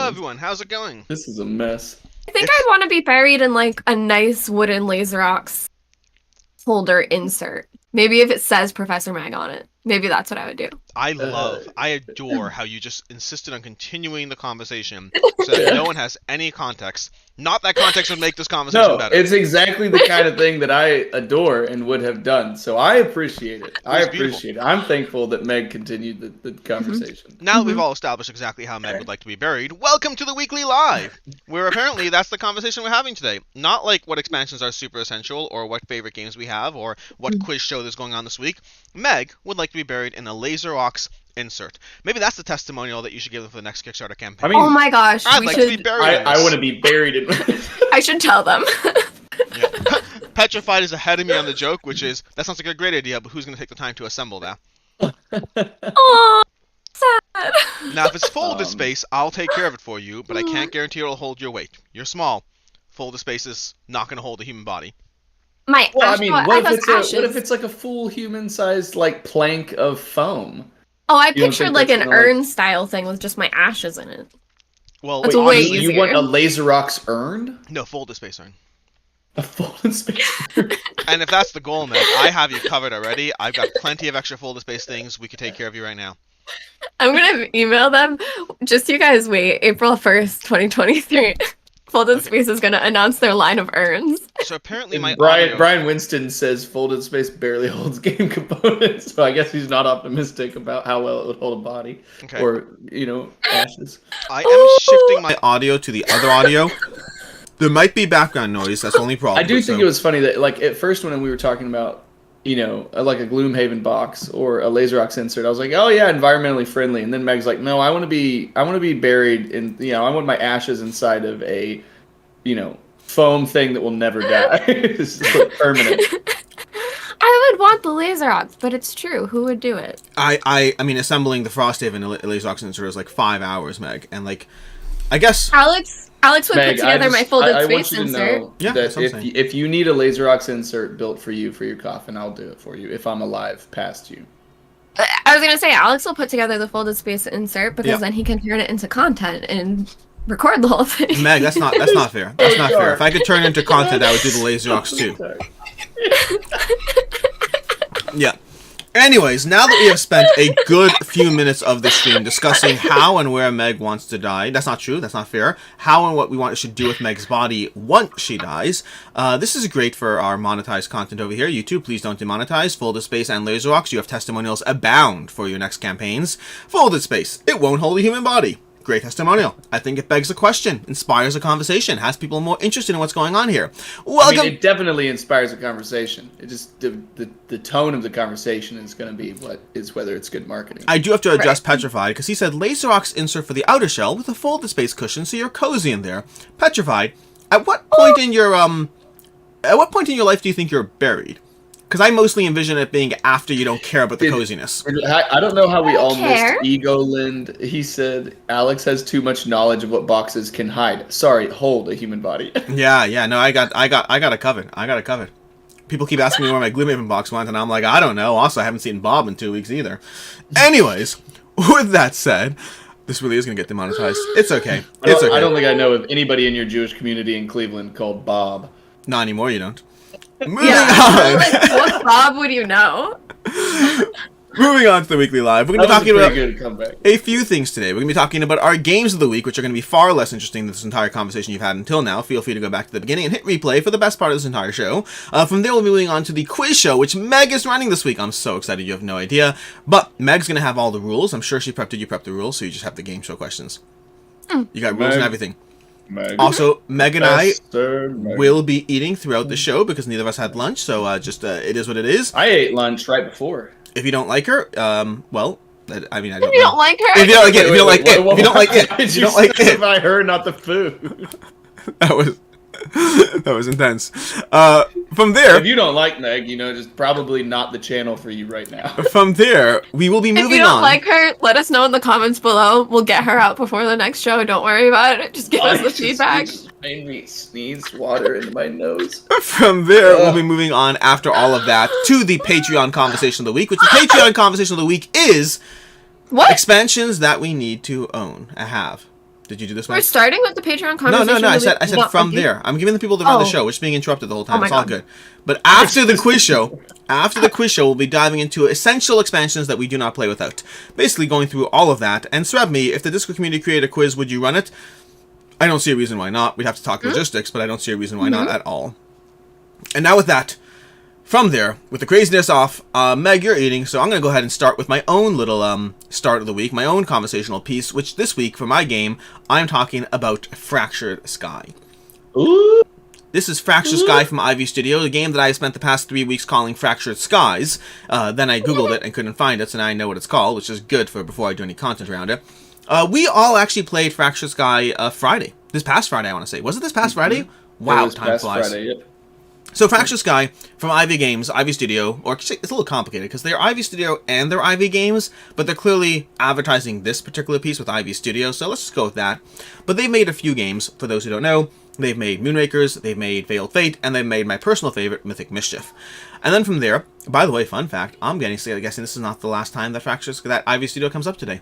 everyone, how's it going? This is a mess. I think I'd want to be buried in like a nice wooden laser ox holder insert. Maybe if it says Professor Mag on it. Maybe that's what I would do. I adore how you just insisted on continuing the conversation so that no one has any context. Not that context would make this conversation better. It's exactly the kind of thing that I adore and would have done. So I appreciate it. I'm thankful that Meg continued the conversation. Now that we've all established exactly how Meg would like to be buried, welcome to the Weekly Live, where apparently that's the conversation we're having today. Not like what expansions are super essential, or what favorite games we have, or what quiz show there's going on this week. Meg would like to be buried in a Laser Ox insert. Maybe that's the testimonial that you should give them for the next Kickstarter campaign. I mean, oh my gosh, I'd like to be buried in this. I want to be buried in I should tell them. Yeah. Petrified is ahead of me on the joke, which is, that sounds like a great idea, but who's going to take the time to assemble that? Aww, sad. Now, if it's folded space, I'll take care of it for you, but I can't guarantee it'll hold your weight. You're small. Folded space is not going to hold a human body. What if it's like a full human-sized like plank of foam? Oh, I pictured like an urn style thing with just my ashes in it. Well, that's way easier. You want a Laser Ox urn? No, folded space urn. A folded space urn. And if that's the goal, Meg, I have you covered already. I've got plenty of extra folded space things. We could take care of you right now. I'm gonna email them. Just you guys wait. April 1st, 2023. Folded Space is going to announce their line of urns. So apparently Brian Winston says Folded Space barely holds game components, so I guess he's not optimistic about how well it would hold a body. Okay. Or, ashes. I am shifting my audio to the other audio. There might be background noise, that's the only problem. I do think it was funny that, like, at first when we were talking about, like a Gloomhaven box or a Laser Ox insert, I was like, oh yeah, environmentally friendly. And then Meg's like, no, I want to be buried in, I want my ashes inside of a, foam thing that will never die. It's permanent. I would want the Laser Ox, but it's true. Who would do it? I mean, assembling the Frosthaven Laser Ox insert is like 5 hours, Meg, and like, I guess Alex would put together my folded space insert. Yeah, that if you need a Laser Ox insert built for you for your coffin, I'll do it for you if I'm alive past you. I was gonna say Alex will put together the folded space insert because then he can turn it into content and record the whole thing. Meg, that's not fair. That's not fair. If I could turn it into content, I would do the Laser Ox too. Yeah. Anyways, now that we have spent a good few minutes of the stream discussing how and where Meg wants to die, that's not true, that's not fair, how and what we should do with Meg's body once she dies, this is great for our monetized content over here. YouTube, please don't demonetize. Folded Space and Laser Ox, you have testimonials abound for your next campaigns. Folded Space, it won't hold a human body. Great testimonial. I think it begs a question, inspires a conversation, has people more interested in what's going on here. Welcome. I mean, it definitely inspires a conversation. It just the tone of the conversation is going to be whether it's good marketing. I do have to address Petrified because he said Laser Ox insert for the outer shell with a folded space cushion, so you're cozy in there. Petrified, at what point in your life do you think you're buried? Because I mostly envision it being after you don't care about the coziness. I don't know how we all missed Egolind. He said, Alex has too much knowledge of what boxes can hide. Sorry, hold a human body. Yeah, no, I got it covered. People keep asking me where my Gloomhaven box went, and I'm like, I don't know. Also, I haven't seen Bob in 2 weeks either. Anyways, with that said, this really is going to get demonetized. It's okay. It's okay. I don't think I know of anybody in your Jewish community in Cleveland called Bob. Not anymore, you don't. Moving on. Like, what Bob would you know? Moving on to the Weekly Live. We're going to be talking about a few things today. We're going to be talking about our games of the week, which are going to be far less interesting than this entire conversation you've had until now. Feel free to go back to the beginning and hit replay for the best part of this entire show. From there, we'll be moving on to the quiz show, which Meg is running this week. I'm so excited, you have no idea. But Meg's going to have all the rules. I'm sure she prepped it. You prepped the rules, so you just have the game show questions. You got rules and everything. Also, Meg and I will be eating throughout the show because neither of us had lunch, so it is what it is. I ate lunch right before. If you don't like her, well, I mean, I don't know. If you don't like her? If you don't like it, if you don't like it, if you don't like it, if you don't like it. Specify her, not the food. That was intense. From there, if you don't like Meg, just probably not the channel for you right now. From there, we will be moving on. If you don't like her, let us know in the comments below. We'll get her out before the next show. Don't worry about it. Just give us the feedback. Made me sneeze water into my nose. From there, we'll be moving on after all of that to the Patreon conversation of the week, which the Patreon conversation of the week is expansions that we need to own, have. Did you do this We're one? starting with the Patreon No, conversation. I said from there. I'm giving the people that run the show, which is being interrupted the whole time. Oh my It's all God. good. But after the quiz show, we'll be diving into essential expansions that we do not play without. Basically going through all of that. And Sreb me, if the Discord community created a quiz, would you run it? I don't see a reason why not. We'd have to talk logistics, but I don't see a reason why not at all. And now with that, from there, with the craziness off, Meg, you're eating, so I'm going to go ahead and start with my own little start of the week, my own conversational piece, which this week, for my game, I'm talking about Fractured Sky. Ooh. This is Fractured Sky from Ivy Studio, a game that I spent the past 3 weeks calling Fractured Skies. Then I googled it and couldn't find it, so now I know what it's called, which is good for before I do any content around it. We all actually played Fractured Sky Friday. This past Friday, I want to say. Was it this past Friday? Wow, time flies. Friday, yep. So Fractured Sky from Ivy Games, Ivy Studio, or it's a little complicated because they're Ivy Studio and they're Ivy Games, but they're clearly advertising this particular piece with Ivy Studio, so let's just go with that. But they've made a few games, for those who don't know. They've made Moonrakers, they've made Veiled Fate, and they've made my personal favorite, Mythic Mischief. And then from there, by the way, fun fact, I'm guessing this is not the last time that Ivy Studio comes up today.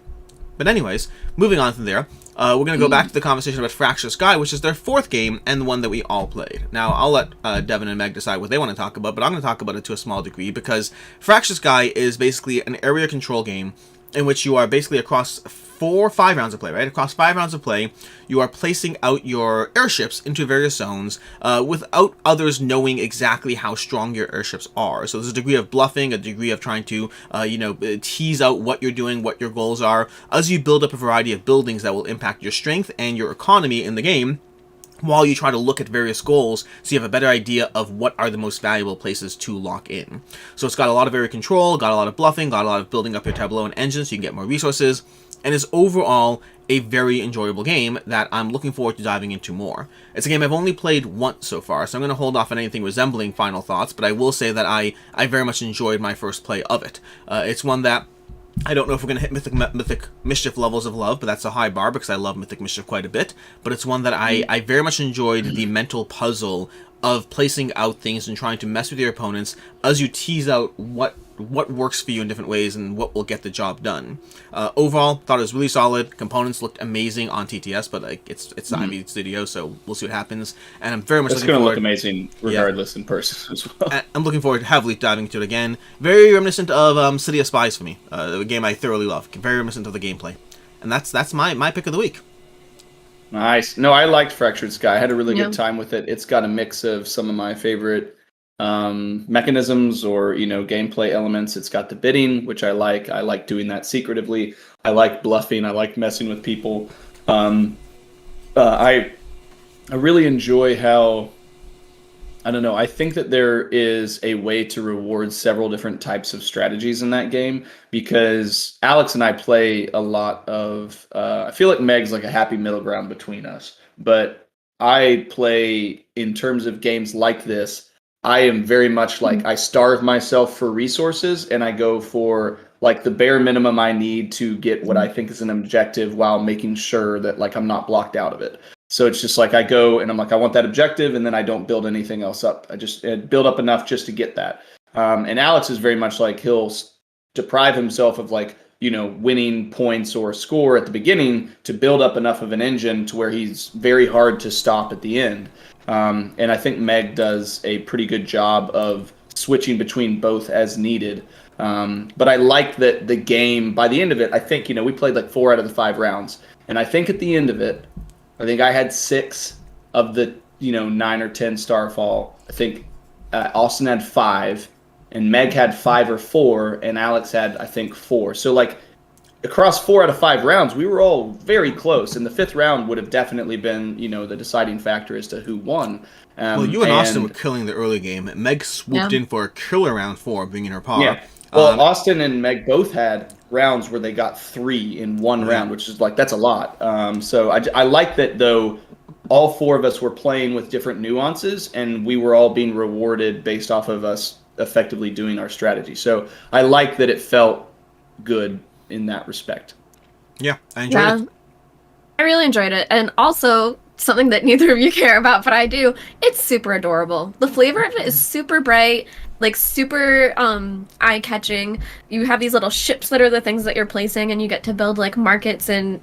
But anyways, moving on from there, we're going to go back to the conversation about Fractured Sky, which is their fourth game and the one that we all played. Now, I'll let Devin and Meg decide what they want to talk about, but I'm going to talk about it to a small degree because Fractured Sky is basically an area control game in which you are basically across 4 or 5 rounds of play, right? Across 5 rounds of play, you are placing out your airships into various zones without others knowing exactly how strong your airships are. So there's a degree of bluffing, a degree of trying to, tease out what you're doing, what your goals are, as you build up a variety of buildings that will impact your strength and your economy in the game, while you try to look at various goals so you have a better idea of what are the most valuable places to lock in. So it's got a lot of area control, got a lot of bluffing, got a lot of building up your tableau and engines so you can get more resources, and is overall a very enjoyable game that I'm looking forward to diving into more. It's a game I've only played once so far, so I'm going to hold off on anything resembling final thoughts, but I will say that I very much enjoyed my first play of it. It's one that I don't know if we're going to hit Mythic Mischief levels of love, but that's a high bar because I love Mythic Mischief quite a bit. But it's one that I very much enjoyed the mental puzzle of placing out things and trying to mess with your opponents as you tease out what works for you in different ways and what will get the job done. Overall, thought it was really solid. Components looked amazing on TTS, but it's Ivy Studio, so we'll see what happens. And I'm very much looking forward. It's going to look amazing regardless in person as well. I'm looking forward to heavily diving into it again. Very reminiscent of City of Spies for me, a game I thoroughly love. Very reminiscent of the gameplay, and that's my pick of the week. Nice. No, I liked Fractured Sky. I had a really good time with it. It's got a mix of some of my favorite mechanisms or gameplay elements. It's got the bidding, which I like doing that secretively. I like bluffing. I like messing with people. I really enjoy how, I don't know, I think that there is a way to reward several different types of strategies in that game, because Alex and I play a lot of I feel like Meg's like a happy middle ground between us, but I play, in terms of games like this, I am very much like, I starve myself for resources and I go for like the bare minimum I need to get what I think is an objective while making sure that like I'm not blocked out of it. So it's just like I go and I'm like, I want that objective, and then I don't build anything else up. I just build up enough just to get that. And Alex is very much like, he'll deprive himself of like, winning points or score at the beginning to build up enough of an engine to where he's very hard to stop at the end. And I think Meg does a pretty good job of switching between both as needed. But I like that the game, by the end of it, I think, we played like 4 out of the 5 rounds. And I think at the end of it, I think I had 6 of the, 9 or 10 Starfall. I think Austin had 5, and Meg had 5 or 4, and Alex had, I think, 4. So, like, across 4 out of 5 rounds, we were all very close. And the 5th round would have definitely been, the deciding factor as to who won. Well, you and Austin were killing the early game. Meg swooped in for a killer round 4, bringing her par. Yeah. Well, Austin and Meg both had rounds where they got 3 in one round, which is like, that's a lot. So I like that, though, all 4 of us were playing with different nuances, and we were all being rewarded based off of us effectively doing our strategy. So I like that it felt good in that respect. Yeah, I enjoyed it. I really enjoyed it. And also, something that neither of you care about, but I do, it's super adorable. The flavor of it is super bright, like super eye-catching. You have these little ships that are the things that you're placing, and you get to build like markets and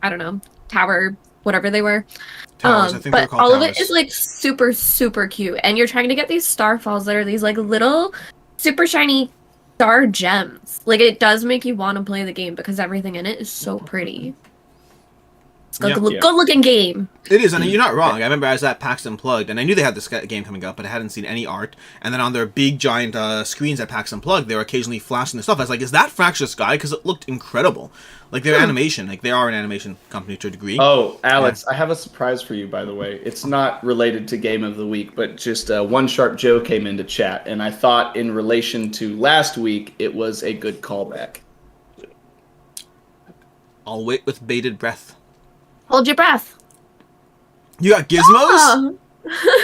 I don't know, tower, whatever they were. Towers. I think they're But called all of towers. it is like super, super cute. And you're trying to get these starfalls that are these like little super shiny star gems. Like it does make you want to play the game because everything in it is so pretty. It's a Yeah. good looking game. It is, and you're not wrong. I remember I was at PAX Unplugged, and I knew they had this game coming up, but I hadn't seen any art. And then on their big, giant screens at PAX Unplugged, they were occasionally flashing the stuff. I was like, is that Fractious Sky? Because it looked incredible. Like, their animation, like, they are an animation company to a degree. Oh, Alex, I have a surprise for you, by the way. It's not related to Game of the Week, but just One Sharp Joe came into chat, and I thought in relation to last week, it was a good callback. I'll wait with bated breath. Hold your breath. You got gizmos? Oh.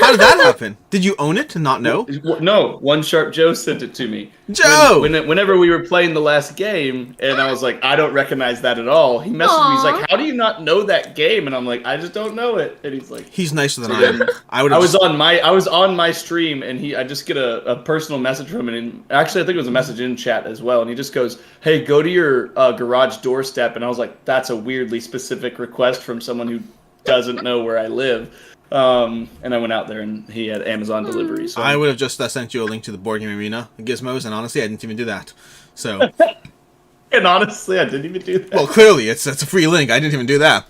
How did that happen? Did you own it to not know? No, One Sharp Joe sent it to me. Joe! Whenever we were playing the last game, and I was like, I don't recognize that at all. He messaged me. He's like, how do you not know that game? And I'm like, I just don't know it. And he's like, He's nicer than So I am. then I was on my stream, and I just get a personal message from him, and actually I think it was a message in chat as well, and he just goes, "Hey, go to your garage doorstep," and I was like, that's a weirdly specific request from someone who doesn't know where I live. And I went out there, and he had Amazon delivery. So I would have just sent you a link to the Board Game Arena gizmos, and honestly, I didn't even do that. So, and honestly, I didn't even do that. well, clearly, it's a free link. I didn't even do that.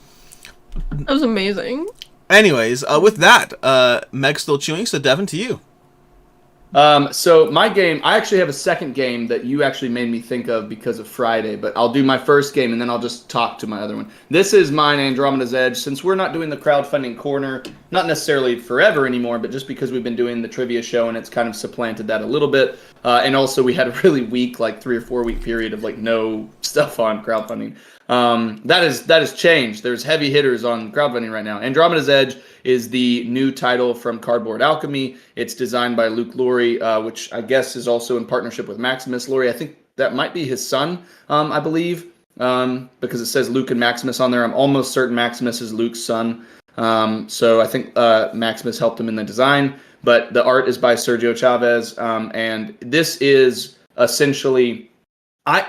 That was amazing. Anyways, with that, Meg's still chewing, so Devin, to you. So my game, I actually have a second game that you actually made me think of because of Friday, but I'll do my first game and then I'll just talk to my other one. This is mine, Andromeda's Edge. Since we're not doing the crowdfunding corner, not necessarily forever anymore, but just because we've been doing the trivia show and it's kind of supplanted that a little bit. And also we had a really weak, like 3 or 4 week period of like no stuff on crowdfunding. That has changed. There's heavy hitters on crowdfunding right now. Andromeda's Edge is the new title from Cardboard Alchemy. It's designed by Luke Laurie, which I guess is also in partnership with Maximus Laurie. I think that might be his son, I believe, because it says Luke and Maximus on there. I'm almost certain Maximus is Luke's son. So I think Maximus helped him in the design. But the art is by Sergio Chavez, and this is essentially...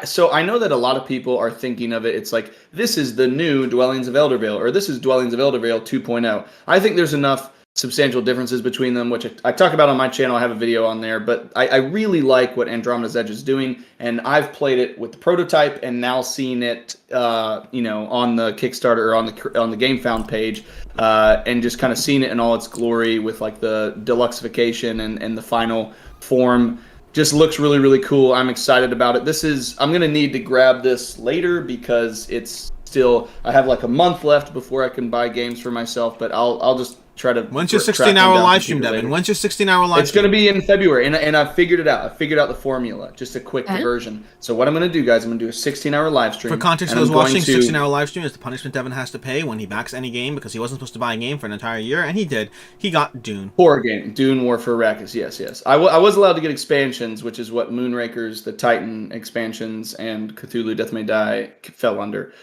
So I know that a lot of people are thinking of it. It's like, this is the new Dwellings of Eldervale, or this is Dwellings of Eldervale 2.0. I think there's enough substantial differences between them, which I talk about on my channel. I have a video on there, but I really like what Andromeda's Edge is doing, and I've played it with the prototype and now seen it, on the Kickstarter or on the GameFound page, and just kind of seen it in all its glory with like the deluxeification and the final form. Just looks really, really cool. I'm excited about it. I'm going to need to grab this later because it's still, I have like a month left before I can buy games for myself, but I'll just try to... When's your 16-hour live stream, Devin? When's your 16-hour live stream? It's going to be in February, and I've figured it out. I figured out the formula, just a quick diversion. So what I'm going to do, guys, I'm going to do a 16-hour live stream. For context, those watching, 16-hour live stream is the punishment Devin has to pay when he backs any game because he wasn't supposed to buy a game for an entire year, and he did. He got Dune. Horror game, Dune War for Arrakis, yes. I was allowed to get expansions, which is what Moonrakers, the Titan expansions, and Cthulhu Death May Die fell under.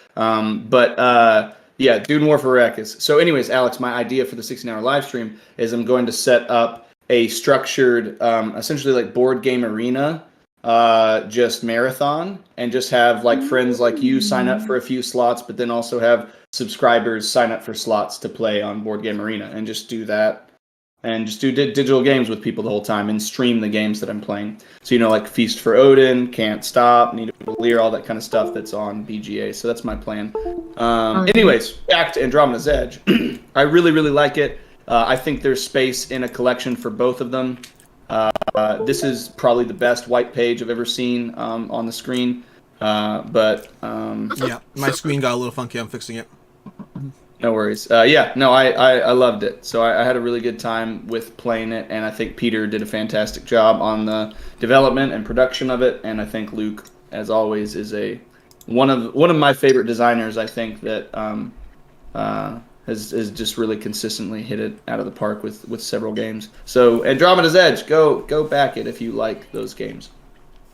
Yeah, Dune War for Arrakis. So anyways, Alex, my idea for the 16-hour live stream is I'm going to set up a structured, essentially like board game arena, just marathon, and just have like friends like you sign up for a few slots, but then also have subscribers sign up for slots to play on Board Game Arena, and just do that. And just do digital games with people the whole time and stream the games that I'm playing. So, like Feast for Odin, Can't Stop, Need a Lear, all that kind of stuff that's on BGA. So that's my plan. Anyways, back to Andromeda's Edge. I really, really like it. I think there's space in a collection for both of them. This is probably the best white page I've ever seen on the screen. Yeah, my screen got a little funky. I'm fixing it. No worries. I loved it. So I had a really good time with playing it, and I think Peter did a fantastic job on the development and production of it. And I think Luke, as always, is one of my favorite designers. I think that has just really consistently hit it out of the park with several games. So Andromeda's Edge, go back it if you like those games.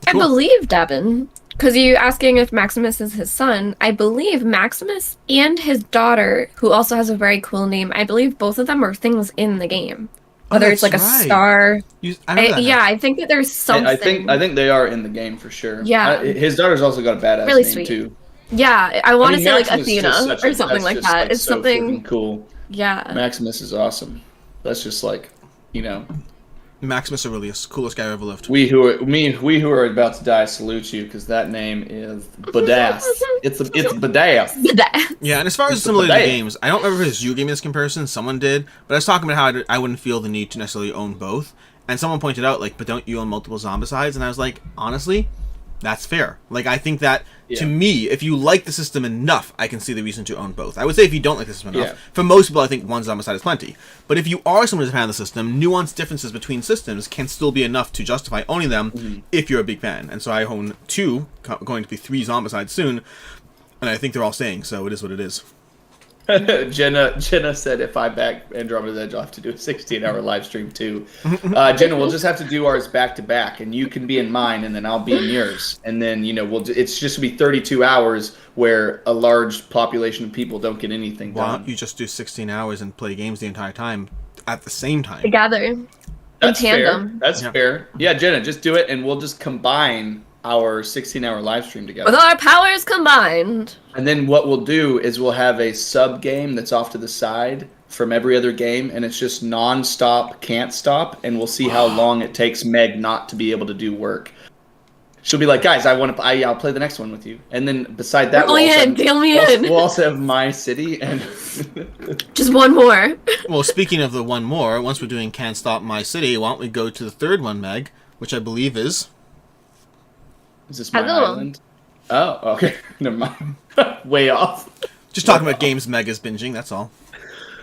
Cool. I believe Devin, because you asking if Maximus is his son, I believe Maximus and his daughter, who also has a very cool name, I believe both of them are things in the game. Whether it's like a star. I think that there's something. I think they are in the game for sure. Yeah. His daughter's also got a badass really name sweet. too. Yeah, I want to say like Maximus is Athena just or something that's like just, that. It's so something. freaking cool. Yeah. Maximus is awesome. That's just like, you know, Maximus Aurelius, coolest guy who ever lived. we who are about to die salute you because that name is badass. It's badass. Yeah, and as far as It's similar to badass. games, I don't remember if it was you gave me this comparison, someone did, but I was talking about how I wouldn't feel the need to necessarily own both, and someone pointed out, like, but don't you own multiple Zombicides? And I was like, honestly, that's fair. Like, I think that, to me, if you like the system enough, I can see the reason to own both. I would say if you don't like the system enough, for most people, I think one Zombicide is plenty. But if you are someone who's a fan of the system, nuanced differences between systems can still be enough to justify owning them if you're a big fan. And so I own 2, going to be 3 Zombicides soon, and I think they're all staying, so it is what it is. Jenna said if I back Andromeda's Edge, I'll have to do a 16-hour live stream too. Jenna, we'll just have to do ours back to back, and you can be in mine, and then I'll be in yours, and then it's just gonna be 32 hours where a large population of people don't get anything done. Why don't you just do 16 hours and play games the entire time at the same time? Together. That's in tandem. fair. That's fair. Yeah, Jenna, just do it, and we'll just combine our 16-hour live stream together. With our powers combined. And then what we'll do is we'll have a sub game that's off to the side from every other game, and it's just non-stop, can't stop, and we'll see how long it takes Meg not to be able to do work. She'll be like, guys, I'll play the next one with you. And then beside that, we'll also have My City and just one more. Well, speaking of the one more, once we're doing Can't Stop My City, why don't we go to the third one, Meg, which I believe is... Is this my island? Oh, okay. Never mind. Way off. Just talking about games Meg is binging, that's all.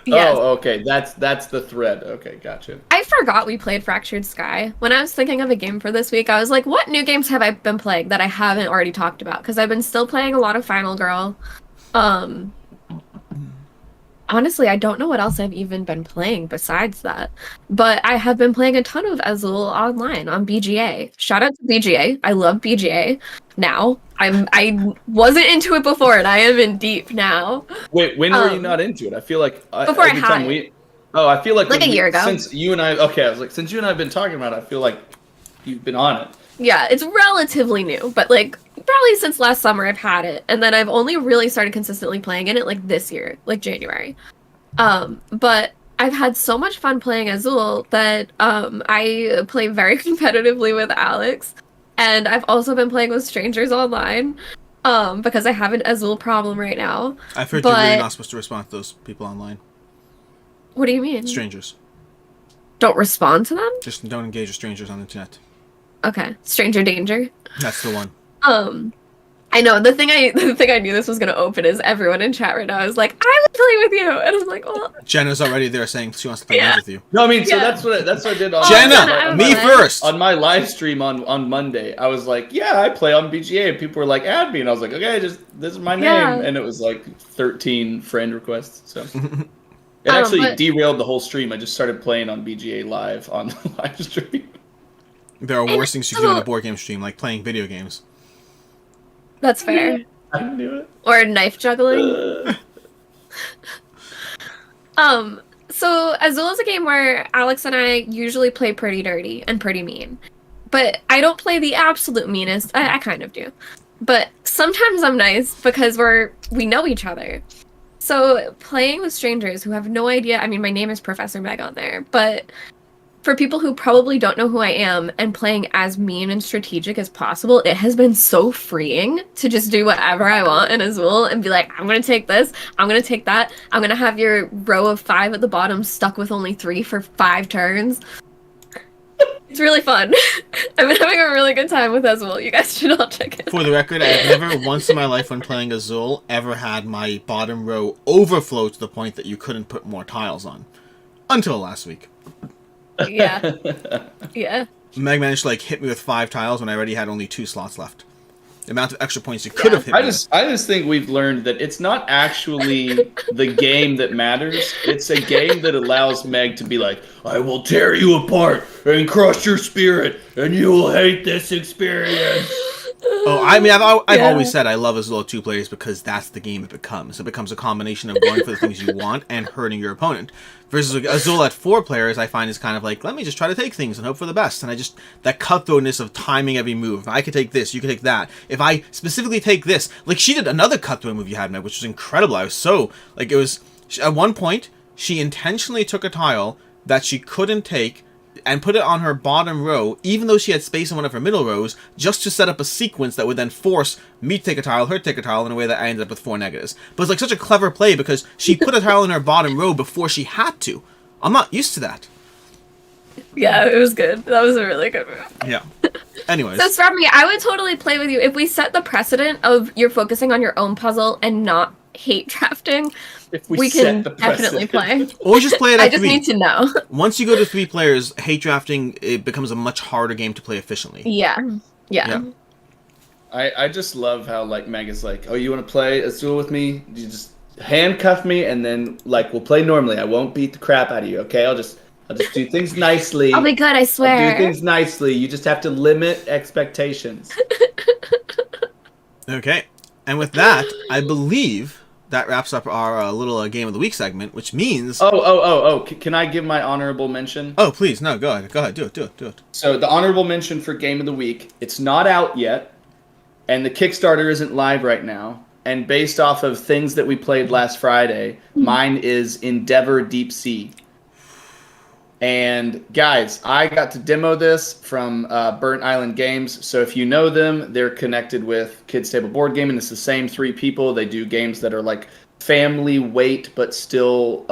Yes. Oh, okay. That's the thread. Okay, gotcha. I forgot we played Fractured Sky. When I was thinking of a game for this week, I was like, what new games have I been playing that I haven't already talked about? Because I've been still playing a lot of Final Girl. Honestly, I don't know what else I've even been playing besides that. But I have been playing a ton of Azul online on BGA. Shout out to BGA. I love BGA now. I wasn't into it before, and I am in deep now. Wait, when were you not into it? I feel like before I had it. I feel like a year ago. Since you and I have been talking about it, I feel like you've been on it. Yeah, it's relatively new, but like probably since last summer I've had it, and then I've only really started consistently playing in it like this year, like January. But I've had so much fun playing Azul that I play very competitively with Alex, and I've also been playing with strangers online because I have an Azul problem right now. I've heard you're really not supposed to respond to those people online. What do you mean? Strangers. Don't respond to them? Just don't engage with strangers on the internet. Okay. Stranger danger. That's the one. I know the thing I knew this was gonna open is everyone in chat right now is like, I would play with you, and I was like, well. Jenna's already there saying she wants to play games with you. No, I mean, so that's what I did on Jenna, me first. On my live stream on Monday. I was like, yeah, I play on BGA, and people were like, add me, and I was like, okay, this is my name, and it was like 13 friend requests. So it actually derailed the whole stream. I just started playing on BGA live on the live stream. There are worse things you can do on a board game stream, like playing video games. That's fair. I knew it. Or knife juggling. So Azul is a game where Alex and I usually play pretty dirty and pretty mean. But I don't play the absolute meanest. I kind of do. But sometimes I'm nice because we know each other. So playing with strangers who have no idea, I mean, my name is Professor Meg on there, but for people who probably don't know who I am and playing as mean and strategic as possible, it has been so freeing to just do whatever I want in Azul and be like, I'm going to take this, I'm going to take that, I'm going to have your row of 5 at the bottom stuck with only 3 for 5 turns. It's really fun. I've been having a really good time with Azul. You guys should all check it out. For the record, I've never once in my life when playing Azul ever had my bottom row overflow to the point that you couldn't put more tiles on. Until last week. Yeah. Yeah. Meg managed to hit me with 5 tiles when I already had only 2 slots left. The amount of extra points you could have hit me with. I just think we've learned that it's not actually the game that matters. It's a game that allows Meg to be like, I will tear you apart and crush your spirit, and you will hate this experience. Oh, I mean, I've Yeah. always said I love Azul 2 players because that's the game it becomes. It becomes a combination of going for the things you want and hurting your opponent. Versus Azul at 4 players, I find is kind of like, let me just try to take things and hope for the best. And that cutthroatness of timing every move. If I could take this, you could take that. If I specifically take this, like she did another cutthroat move you had, Meg, which was incredible. I was so, like, it was, at one point, she intentionally took a tile that she couldn't take and put it on her bottom row, even though she had space in one of her middle rows, just to set up a sequence that would then force me to take a tile, her to take a tile, in a way that I ended up with 4 negatives. But it's like such a clever play because she put a tile in her bottom row before she had to. I'm not used to that. Yeah, it was good. That was a really good move. Yeah. Anyways. So Stormy, I would totally play with you if we set the precedent of you're focusing on your own puzzle and not hate drafting. If We set can the definitely play. Or just play it at I just 3. need to know. Once you go to 3 players, hate drafting, it becomes a much harder game to play efficiently. Yeah. Yeah. I just love how like Meg is like, oh, you want to play Azul with me? You just handcuff me, and then like we'll play normally. I won't beat the crap out of you. Okay, I'll just do things nicely. I'll be good, I I'll swear. do things nicely. You just have to limit expectations. Okay. And with that, I believe that wraps up our little Game of the Week segment, which means... Can I give my honorable mention? Oh, please, no, go ahead, do it. So the honorable mention for Game of the Week, it's not out yet, and the Kickstarter isn't live right now. And based off of things that we played last Friday, mine is Endeavor Deep Sea. And guys, I got to demo this from Burnt Island Games. So if you know them, they're connected with Kids Table Board Gaming. It's the same 3 people. They do games that are like family weight, but still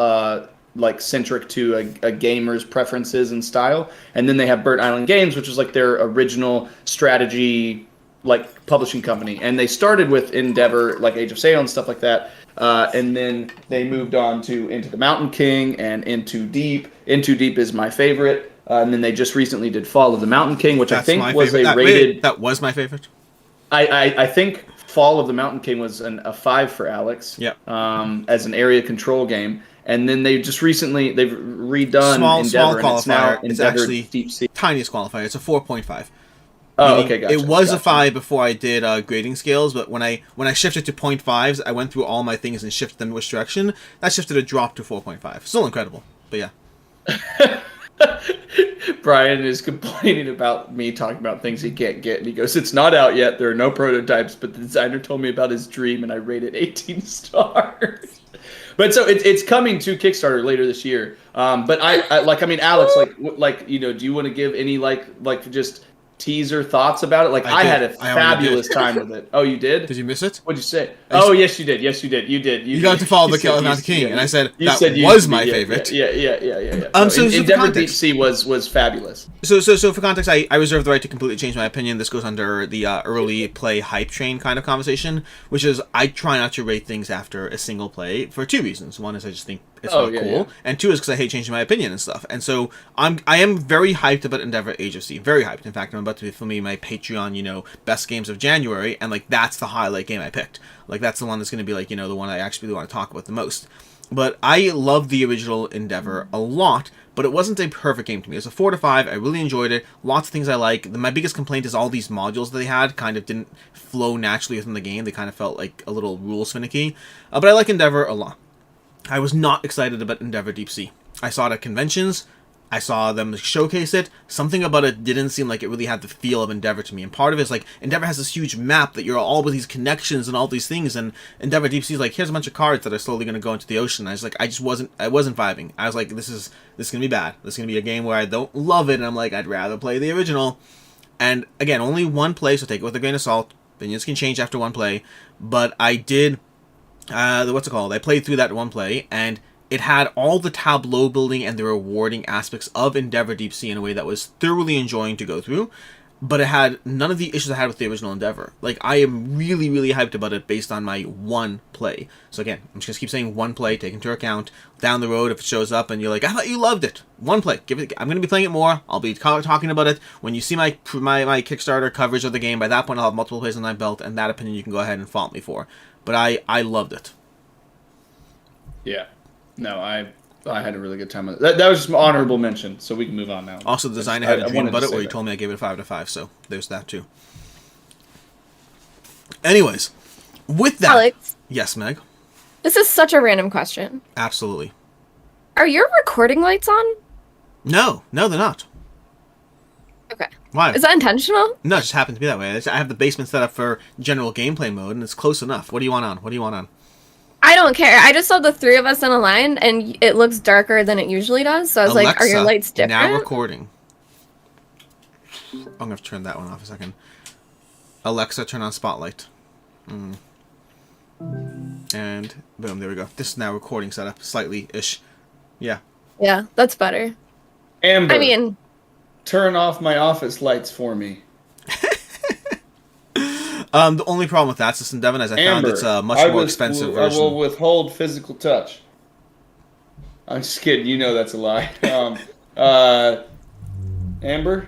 like centric to a gamer's preferences and style. And then they have Burnt Island Games, which is like their original strategy like publishing company. And they started with Endeavor, like Age of Sail and stuff like that. And then they moved on to Into the Mountain King and Into Deep. Into Deep is my favorite. And then they just recently did Fall of the Mountain King, which I think was a rated... That was my favorite. I think Fall of the Mountain King was a 5 for Alex. Yeah. As an area control game. And then they just recently, they've redone small Endeavor, and it's now qualifier. It's Endeavor actually Deep Sea. tiniest qualifier. It's a 4.5. Oh, okay, gotcha. It was gotcha. a 5 before I did grading scales, but when I shifted to 0.5s, I went through all my things and shifted them to which direction. That shifted a drop to 4.5. Still incredible, but yeah. Brian is complaining about me talking about things he can't get, and he goes, "It's not out yet. There are no prototypes, but the designer told me about his dream, and I rated 18 stars." But so it's coming to Kickstarter later this year. But I mean, Alex, like you know, do you want to give any like just teaser thoughts about it? Like I had a fabulous time with it. Oh, you did? Did you miss it? What'd you say? Oh, yes, you did. Yes, you did. You did. You got to follow the Kill Not the King, and I said that was my favorite. Yeah. So Endeavor Deep Sea was fabulous. So for context, I reserve the right to completely change my opinion. This goes under the early play hype train kind of conversation, which is I try not to rate things after a single play for 2 reasons. One is I just think it's not cool, and 2 is because I hate changing my opinion and stuff. And so I am very hyped about Endeavor Age of Sea, very hyped. In fact, I'm about to be filming my Patreon, best games of January, and like that's the highlight game I picked. Like that's the one that's going to be like the one I actually really want to talk about the most. But I love the original Endeavor a lot, but it wasn't a perfect game to me. It was a 4 to 5. I really enjoyed it. Lots of things I like. My biggest complaint is all these modules that they had kind of didn't flow naturally within the game. They kind of felt like a little rules finicky. But I like Endeavor a lot. I was not excited about Endeavor Deep Sea. I saw it at conventions. I saw them showcase it. Something about it didn't seem like it really had the feel of Endeavor to me. And part of it is like, Endeavor has this huge map that you're all with these connections and all these things. And Endeavor Deep Sea is like, here's a bunch of cards that are slowly going to go into the ocean. And I wasn't vibing. I was like, this is going to be bad. This is going to be a game where I don't love it. And I'm like, I'd rather play the original. And again, only one play, so take it with a grain of salt. Opinions can change after one play. But I did, I played through that one play, and it had all the tableau building and the rewarding aspects of Endeavor Deep Sea in a way that was thoroughly enjoying to go through, but it had none of the issues I had with the original Endeavor. Like, I am really, really hyped about it based on my one play. So again, I'm just going to keep saying one play, take into account down the road if it shows up and you're like, I thought you loved it. One play. I'm going to be playing it more. I'll be talking about it. When you see my Kickstarter coverage of the game, by that point I'll have multiple plays on my belt, and that opinion you can go ahead and fault me for. But I loved it. Yeah. No, I had a really good time with it. That was just my honorable mention, so we can move on now. Also, the designer had a dream about it where he told me I gave it a 5 out of 5, so there's that too. Anyways, with that, Alex, yes, Meg, this is such a random question. absolutely. Are your recording lights on? No, they're not. Okay. Why? Is that intentional? No, it just happened to be that way. I have the basement set up for general gameplay mode, and it's close enough. What do you want on? I don't care. I just saw the three of us in a line, and it looks darker than it usually does. So I was like, "Are your lights different?" Now recording. I'm gonna have to turn that one off a second. Alexa, turn on spotlight. And boom, there we go. This is now recording setup, slightly-ish. Yeah. Yeah, that's better. Amber, I mean, turn off my office lights for me. The only problem with that system, Devin, is I found it's a much more expensive version. I will withhold physical touch. I'm just kidding. You know that's a lie. Amber,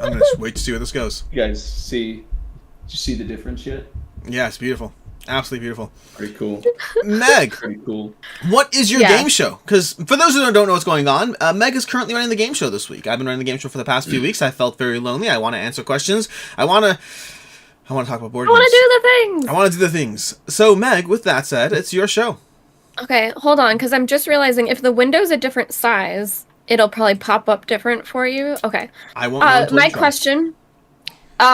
I'm gonna just wait to see where this goes. you guys see? Did you see the difference yet? Yeah, it's beautiful. Absolutely beautiful. Pretty cool. Meg, Pretty cool. what is your Yeah. game show? Because for those who don't know what's going on, Meg is currently running the game show this week. I've been running the game show for the past few weeks. I felt very lonely. I want to answer questions. I want to talk about board I want games. to do the things. I want to do the things. So, Meg, with that said, it's your show. Okay, hold on, because I'm just realizing if the window's a different size, it'll probably pop up different for you. Okay. I won't know until My you try. question.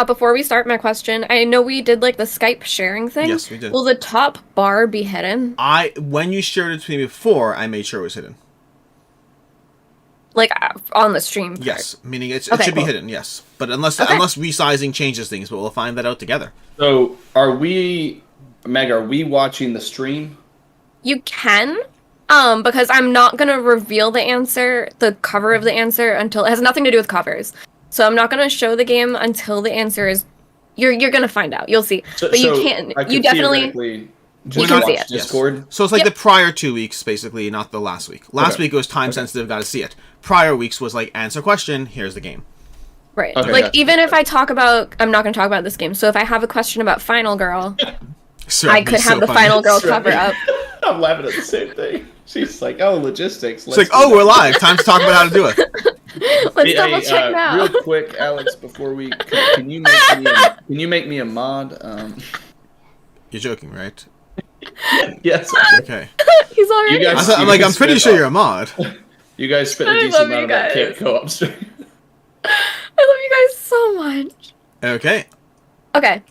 Before we start my question, I know we did like the Skype sharing thing. Yes, we did. Will the top bar be hidden? When you shared it to me before, I made sure it was hidden. Like on the stream part? Yes, meaning it Okay, should be cool. hidden, yes. But unless Okay. resizing changes things, but we'll find that out together. So, Meg, are we watching the stream? You can, because I'm not gonna reveal the cover of the answer until it has nothing to do with covers. So I'm not gonna show the game until the answer is. You're gonna find out. You'll see. But you can't. I could You definitely. theoretically You just can watch see it. Discord. So it's like Yep. the prior 2 weeks, basically, not the last week. Last Okay. week it was time sensitive, got to see it. Prior weeks was like, answer question, here's the game. Right. Okay, Like gotcha. even if I talk about, I'm not gonna talk about this game. So if I have a question about Final Girl, So I it'd be could have so the funny. Final Girl That's right. cover up. I'm laughing at the same thing. She's like, "Oh, logistics." It's like, oh, we're live. Time to talk about how to do it. Let's double check now. Real quick, Alex, before we can you make me a mod? You're joking, right? Yes. Okay. He's already. You guys- I'm pretty sure you're a mod. You guys spent a I decent love amount you of that guys. camp co-op stream. I love you guys so much. Okay. Okay.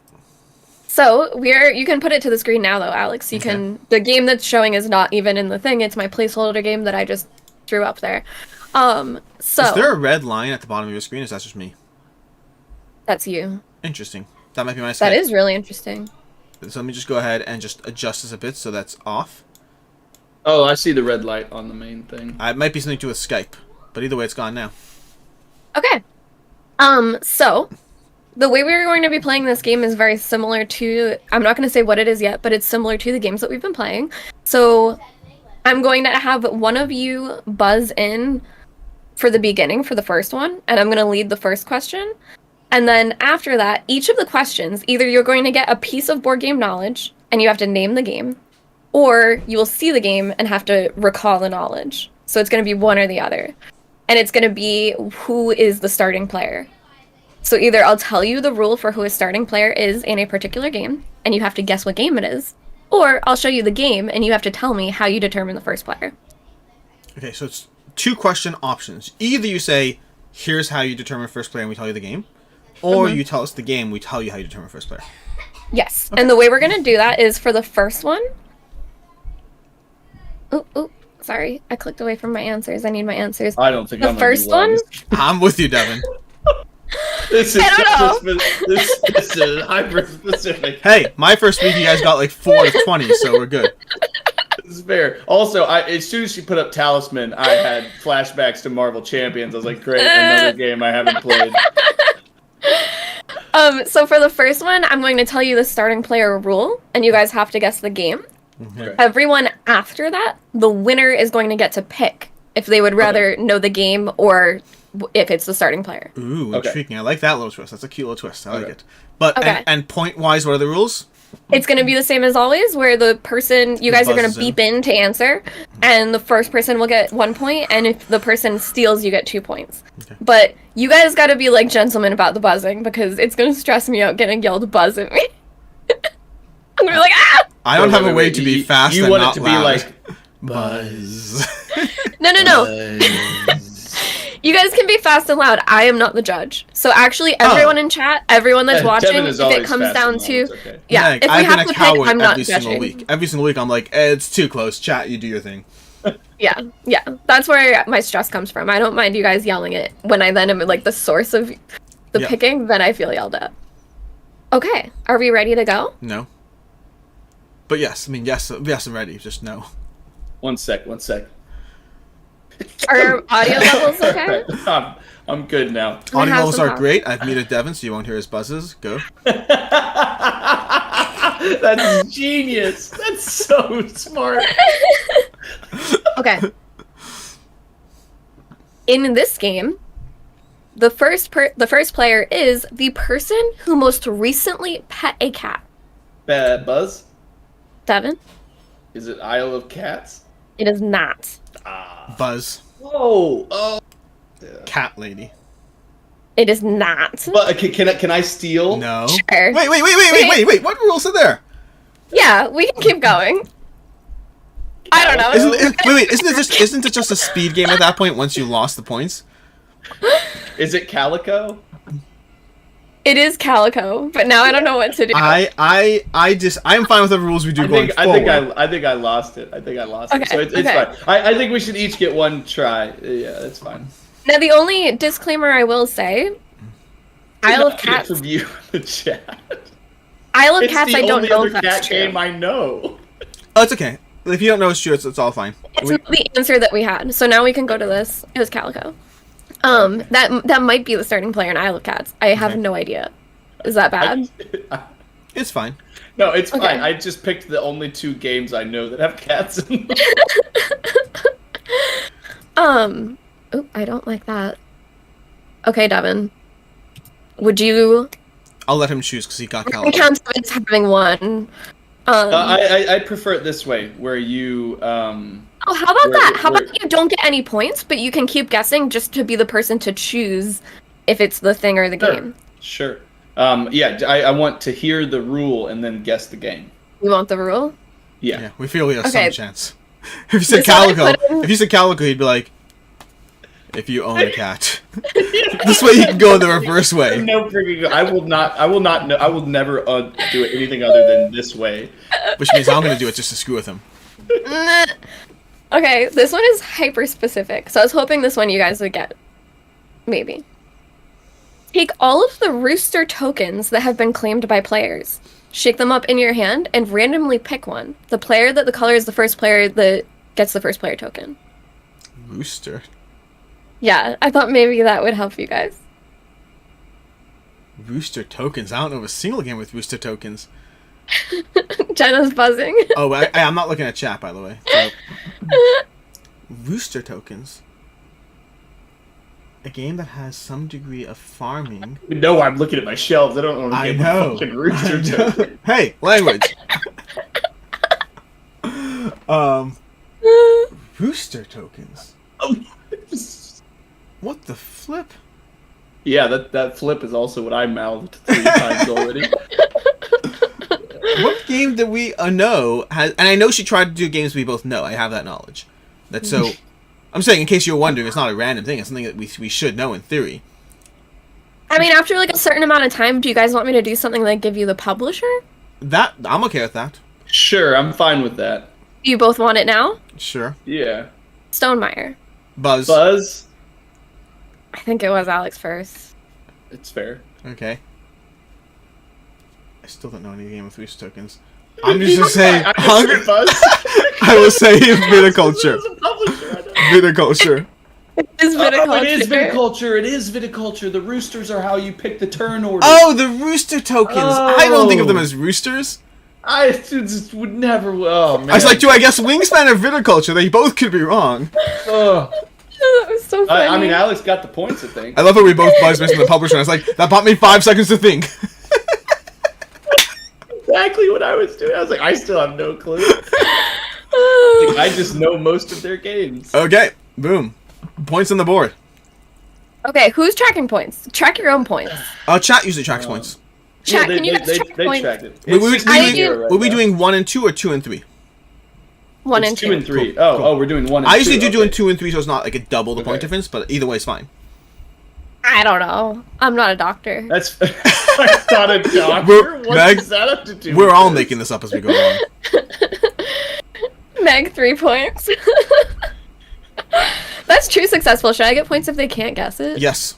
So you can put it to the screen now though, Alex. The game that's showing is not even in the thing. It's my placeholder game that I just threw up there. So Is there a red line at the bottom of your screen? Or is that just me? that's you. Interesting. That might be my Skype. That is really interesting. So let me just go ahead and just adjust this a bit so that's off. Oh, I see the red light on the main thing. It might be something to do with Skype, but either way, it's gone now. Okay. So the way we're going to be playing this game is very similar to, I'm not going to say what it is yet, but it's similar to the games that we've been playing. So I'm going to have one of you buzz in for the beginning, for the first one, and I'm going to lead the first question. And then after that, each of the questions, either you're going to get a piece of board game knowledge, and you have to name the game, or you will see the game and have to recall the knowledge. So it's going to be one or the other. And it's going to be who is the starting player. So either I'll tell you the rule for who a starting player is in a particular game, and you have to guess what game it is, or I'll show you the game, and you have to tell me how you determine the first player. Okay, so it's 2 question options. Either you say, here's how you determine first player and we tell you the game, or you tell us the game, we tell you how you determine first player. Yes, and the way we're going to do that is for the first one... Oh, sorry. I clicked away from my answers. I need my answers. I don't think The I'm gonna first do well. one? I'm with you, Devin. This is I don't this is hyper specific. Hey, my first week you guys got like 4 of 20, so we're good. This is fair. Also, as soon as she put up Talisman, I had flashbacks to Marvel Champions. I was like, great, another game I haven't played. So for the first one, I'm going to tell you the starting player rule, and you guys have to guess the game. Okay. Everyone after that, the winner is going to get to pick if they would rather know the game or if it's the starting player. Ooh, Okay. intriguing. I like that little twist. That's a cute little twist. I like Okay. it. But, Okay. and point-wise, what are the rules? It's going to be the same as always, where the person, you guys are going buzzes to beep in to answer, and the first person will get 1 point, and if the person steals, you get 2 points. Okay. But you guys got to be like gentlemen about the buzzing, because it's going to stress me out getting yelled buzz at me. I'm gonna be like, ah! I don't have a way to be fast You and want not it to loud. be like Buzz. No. You guys can be fast and loud. I am not the judge. So actually, everyone in chat, everyone that's watching, Devin is if it always comes fast down and loud, to, it's okay. yeah, Meg, if we I've have been to a pick, coward I'm not every single judging. week. Every single week, I'm like, it's too close. Chat, you do your thing. Yeah. That's where my stress comes from. I don't mind you guys yelling it. When I then am like the source of the Yeah. picking, then I feel yelled at. Okay, are we ready to go? No. But yes, I mean, yes, I'm ready. Just no. One sec. Are our audio levels okay? I'm good now. We Audio have levels some are power. great. I've muted Devin, so you won't hear his buzzes. Go. That's genius. That's so smart. Okay. In this game, the first player is the person who most recently pet a cat. Buzz? Devin? Is it Isle of Cats? It is not. Buzz. Whoa. Oh. Cat lady. It is not. But can I steal? No. Sure. Wait. What rules are there? Yeah, we can keep going. I don't know. Isn't it just a speed game at that point once you lost the points? Is it Calico? It is Calico, but now I don't know what to do. I'm fine with the rules we do going forward. I think I lost it. Okay, So it's okay. fine. I think we should each get one try. Yeah, that's fine. Now, the only disclaimer I will say, Isle of Cats. From you in the chat. Isle of It's Cats, the I don't only know other if that's cat true. game I know. Oh, it's okay. If you don't know it's true, it's all fine. It's not the answer that we had. So now we can go to this. It was Calico. That might be the starting player in Isle of Cats. I have Okay. no idea. Is that bad? It's fine. No, it's Okay. fine. I just picked the only two games I know that have cats in them. Oop, I don't like that. Okay, Devin. Would you I'll let him choose because he got Calico. count as having one? I prefer it this way, where you Oh, how about Where- that? How where- about you don't get any points, but you can keep guessing just to be the person to choose if it's the thing or the game. Sure. I want to hear the rule and then guess the game. You want the rule? Yeah. Yeah, we feel we have Okay. some chance. If you said This one I Calico, put in- if you said Calico, he'd be like, if you own a cat. This way you can go the reverse way. No freaking. I will not. No, I will never do it anything other than this way. Which means I'm going to do it just to screw with him. Nah. Okay, this one is hyper specific, so I was hoping this one you guys would get. Maybe. Take all of the rooster tokens that have been claimed by players. Shake them up in your hand and randomly pick one. The player that the color is the first player that gets the first player token. Rooster. Yeah, I thought maybe that would help you guys. Rooster tokens. I don't know of a single game with rooster tokens. Jenna's buzzing. Oh, I'm not looking at chat, by the way. So, rooster tokens. A game that has some degree of farming. No, I'm looking at my shelves. I don't want to I get know. fucking rooster token. Hey, language. Rooster tokens. What the flip? Yeah, that flip is also what I mouthed 3 times already. What game that we know has? And I know she tried to do games we both know. I have that knowledge. That's so. I'm saying, in case you're wondering, it's not a random thing. It's something that we should know in theory. I mean, after like a certain amount of time, do you guys want me to do something like give you the publisher? That I'm okay with that. Sure, I'm fine with that. Do you both want it now? Sure. Yeah. Stonemeyer. Buzz. Buzz. I think it was Alex first. It's fair. Okay. I still don't know any game with rooster tokens. I'm just gonna say. Buzz. I will say viticulture. It's a publisher, I know. Viticulture. It is It viticulture. is viticulture. It is viticulture. The roosters are how you pick the turn order. Oh, the rooster tokens. I don't think of them as roosters. I just would never. Oh man. I was like, do I guess Wingspan or viticulture? They both could be wrong. Ugh. That was so funny. I mean, Alex got the points. I think. I love how we both buzzed missing the publisher. I was like, that bought me 5 seconds to think. Exactly what I was doing. I was like, I still have no clue. I just know most of their games. Okay, boom. Points on the board. Okay, who's tracking points? Track your own points. Chat usually tracks points. Chat, can you guys check they points? tracked it. We'll It's I 16 do- right we now. doing 1 and 2 or 2 and 3? 1 It's and 2 2. and 3. Cool, Oh, cool. oh, we're doing 1 and 2. I usually do doing okay. 2 and 3, so it's not like a double the point Okay. difference, but either way is fine. I don't know. I'm not a doctor. That's I'm not a doctor. We're- What Meg, does that have to do? We're with all this? making this up as we go along. Meg, 3 points. That's true successful. Should I get points if they can't guess it? Yes.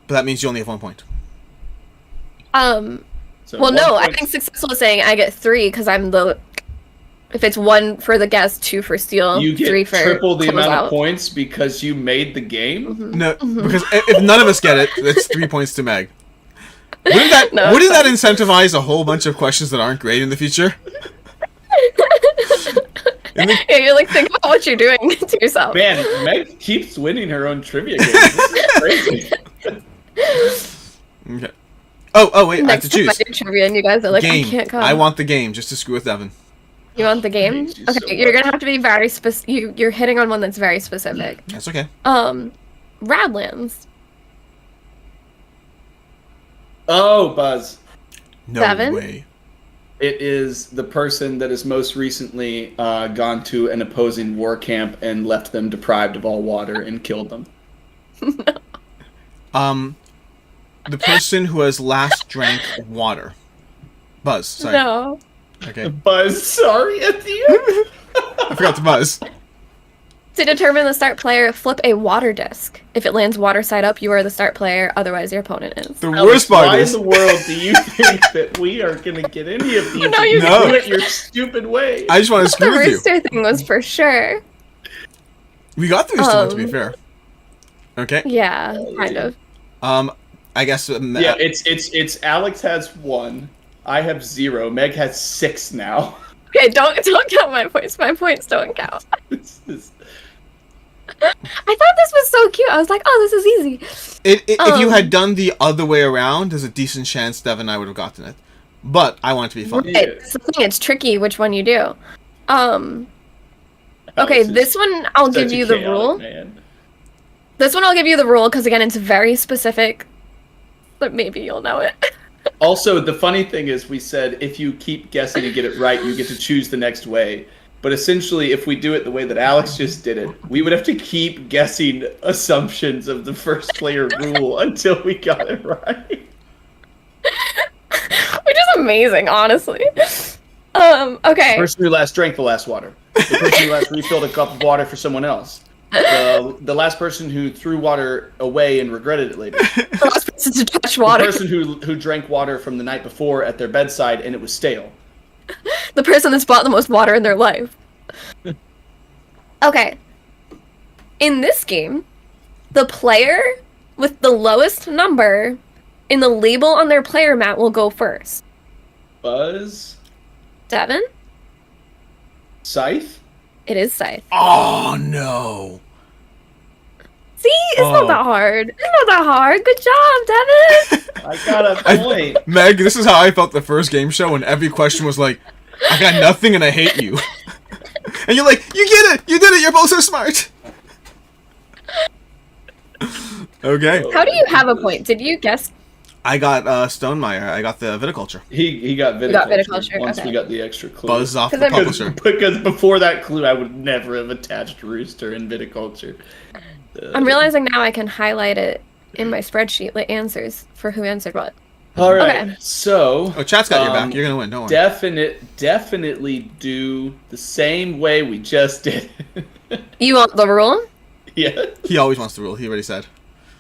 But that means you only have 1 point. So Well, 1 no, I point- think successful is saying I get 3 because I'm the. If it's 1 for the guess, 2 for steal, you get 3 for triple the amount closeout. of points because you made the game. No, because if none of us get it, that's 3 points to Meg. Wouldn't that No, wouldn't it's that incentivize a whole bunch of questions that aren't great in the future? Yeah, you're like, think about what you're doing to yourself. Man, Meg keeps winning her own trivia games. This is crazy. Okay. Oh wait, I have Next to time I choose. do trivia and you guys are like, Game. I can't come. I want the game just to screw with Evan. You want the game? hate you Okay, so you're much. gonna have to be very specific. You're hitting on one that's very specific. That's okay. Radlands. Oh, Buzz. No 7? way. It is the person that has most recently gone to an opposing war camp and left them deprived of all water and killed them. The person who has last drank water. Buzz. Sorry. No. Okay. Buzz, sorry at the end. I forgot to buzz. To determine the start player, flip a water disc. If it lands water side up, you are the start player. Otherwise, your opponent is. The Alex, worst part why is in the world do you think that we are going to get any of these? No, you if No. do it your stupid way. I just want to The screw with you. rooster thing was for sure. We got the rooster one to be Um, fair. Okay. Yeah, kind of. I guess. Yeah, it's Alex has 1. I have 0. Meg has 6 now. Okay, don't count my points. My points don't count. This is- I thought this was so cute. I was like, oh, this is easy. If you Um, had done the other way around, there's a decent chance Dev and I would have gotten it. But I want it to be fun. Yeah. It's the thing. It's tricky which one you do. Okay, Alex is this one I'll such give a you the chaotic rule. man. This one I'll give you the rule because again, it's very specific. But maybe you'll know it. Also, the funny thing is we said if you keep guessing and get it right, you get to choose the next way. But essentially, if we do it the way that Alex just did it, we would have to keep guessing assumptions of the first player rule until we got it right. Which is amazing, honestly. Okay. The person who last drank the last water. The person who last refilled a cup of water for someone else. The last person who threw water away and regretted it later. The last person to touch The water. person who drank water from the night before at their bedside and it was stale. The person that's bought the most water in their life. Okay. In this game, the player with the lowest number in the label on their player mat will go first. Buzz? Devin? Scythe? It is Scythe. Oh no! See? It's not that hard. It's not that hard. Good job, Devin! I got a point. Meg, this is how I felt the first game show when every question was like, I got nothing and I hate you. And you're like, you get it! You did it! You're both so smart! Okay. How do you have a point? Did you guess? I got Stonemeyer. I got the viticulture. He got viticulture, got viticulture, once okay. we got the extra clue. Buzz off the Because I'm- publisher. Because before that clue, I would never have attached rooster and viticulture. I'm realizing now I can highlight it in my spreadsheet, like answers for who answered what. All right, Okay. so Oh, chat's got your back. You're gonna win. Don't worry. definitely do the same way we just did. You want the rule? Yeah, He always wants the rule. He already said.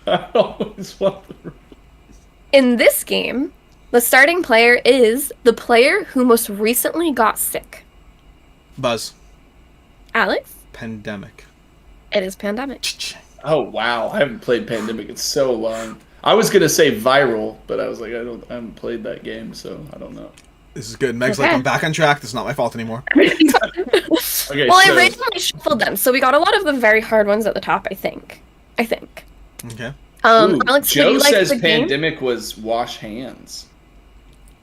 I always want the. In this game, the starting player is the player who most recently got sick. Buzz. Alex? Pandemic. It is Pandemic. Oh wow, I haven't played Pandemic in so long. I was gonna say viral, but I was like, I haven't played that game, so I don't know. This is good. Meg's like, Okay. I'm back on track. This is not my fault anymore. Okay, Well, so I randomly shuffled them, so we got a lot of the very hard ones at the top, I think. Okay. ooh, Alex, Joe would you like says the game? Pandemic was wash hands.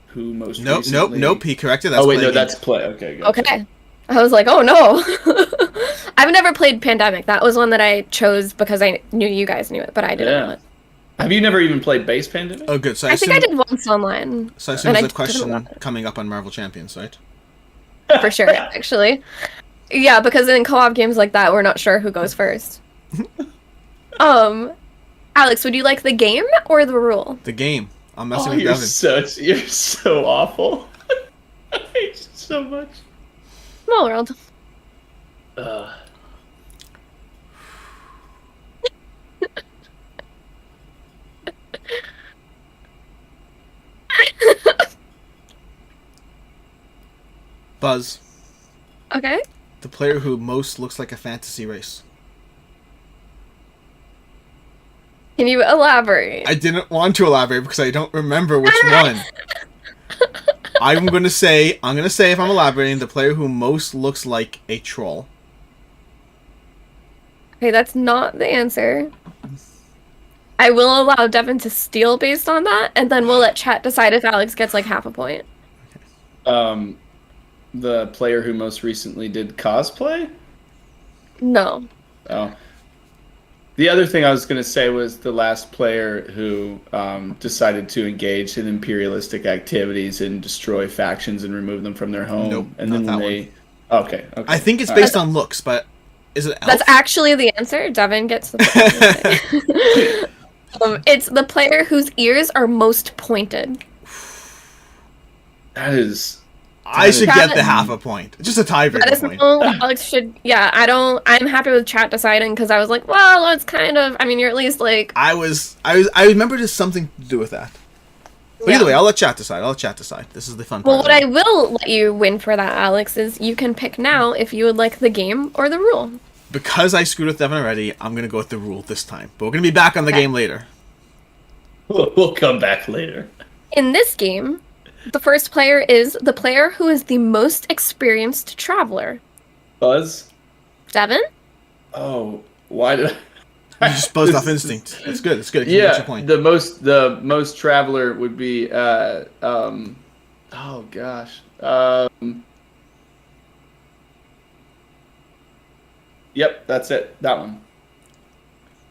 Who most Nope, recently... nope. He corrected. That's Oh wait, play no, game. that's play. Okay, good. Okay. I was like, oh no. I've never played Pandemic. That was one that I chose because I knew you guys knew it, but I didn't know Yeah. it. Have you never even played Base Pandemic? Oh, good. So I think I did once online. So I assume there's a didn't question love it. coming up on Marvel Champions, right? For sure, actually. Yeah, because in co-op games like that, we're not sure who goes first. Alex, would you like the game or the rule? The game. I'm messing Oh, with Devin. you're so awful. I hate you so much. Small world. Buzz. Okay. The player who most looks like a fantasy race. Can you elaborate? I didn't want to elaborate because I don't remember which one. I'm gonna say if I'm elaborating, the player who most looks like a troll. Okay, that's not the answer. I will allow Devin to steal based on that, and then we'll let chat decide if Alex gets like half a point. The player who most recently did cosplay? No. Oh. The other thing I was going to say was the last player who decided to engage in imperialistic activities and destroy factions and remove them from their home. Nope, and not then that they. Okay. I think it's based on looks, but is it elf? That's actually the answer. Devin gets the point. It's the player whose ears are most pointed. That is. I should get the Devin- half a point. Just a That tiebreaker is point. no, Alex should. Yeah, I'm happy with chat deciding because I was like, well, it's kind of. I mean, you're at least like. I remember there's something to do with that. But either way, I'll let chat decide. This is the fun part. Well, what I will let you win for that, Alex, is you can pick now if you would like the game or the rule. Because I screwed with Devin already, I'm gonna go with the rule this time. But we're gonna be back on the game later. We'll come back later. In this game, the first player is the player who is the most experienced traveler. Buzz? Devin? Oh, why did I... You just buzzed off instinct. It's good. It's good. It Yeah, your point. the most traveler would be oh gosh. Yep, that's it. That one.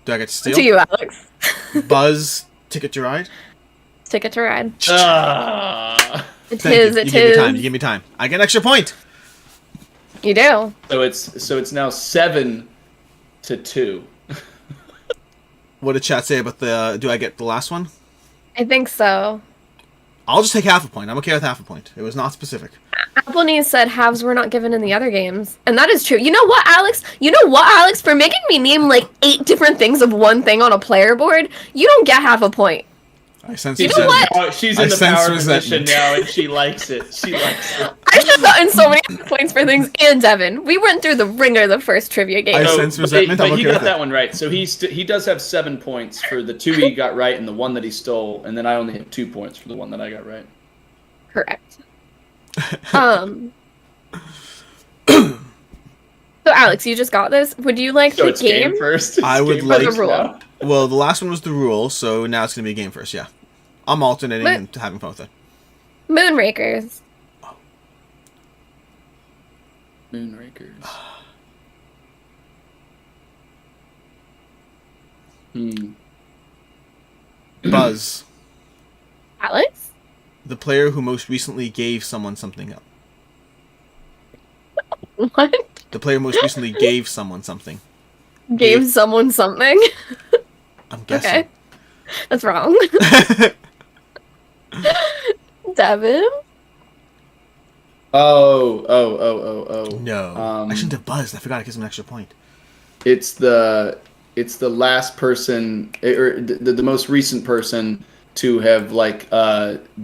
Do I get to steal? To you, Alex. Buzz, Ticket to Ride. Ticket to Ride. Ah. It Thank is. you. It You give me time. is. You give me time. I get an extra point. You do. So it's now 7-2. What did chat say about the? Do I get the last one? I think so. I'll just take half a point. I'm okay with half a point. It was not specific. Applenese said halves were not given in the other games. And that is true. You know what, Alex? For making me name like 8 different things of one thing on a player board, you don't get half a point. I sense You know what? Oh, she's I in the sense power resentment. position now, and she likes it. She likes it. I should have gotten so many points for things. And Devin, we went through the ringer the first trivia game. I sense resentment. But I'm he okay got with that it. one right. So he does have 7 points for the 2 he got right and the 1 that he stole, and then I only have 2 points for the 1 that I got right. Correct. So Alex, you just got this. Would you like So the it's game? game first. It's I would game like- first The rule. now. Well, the last one was the rule, so now it's gonna be a game first. Yeah, I'm alternating But- and having fun with it. Moonrakers. Moonrakers. Buzz, Alex? the player who most recently gave someone something else. What? The player most recently gave someone something. Gave someone something? I'm guessing. Okay. That's wrong. Devin? Oh. No, I shouldn't have buzzed. I forgot to give him an extra point. It's the last person or the most recent person to have like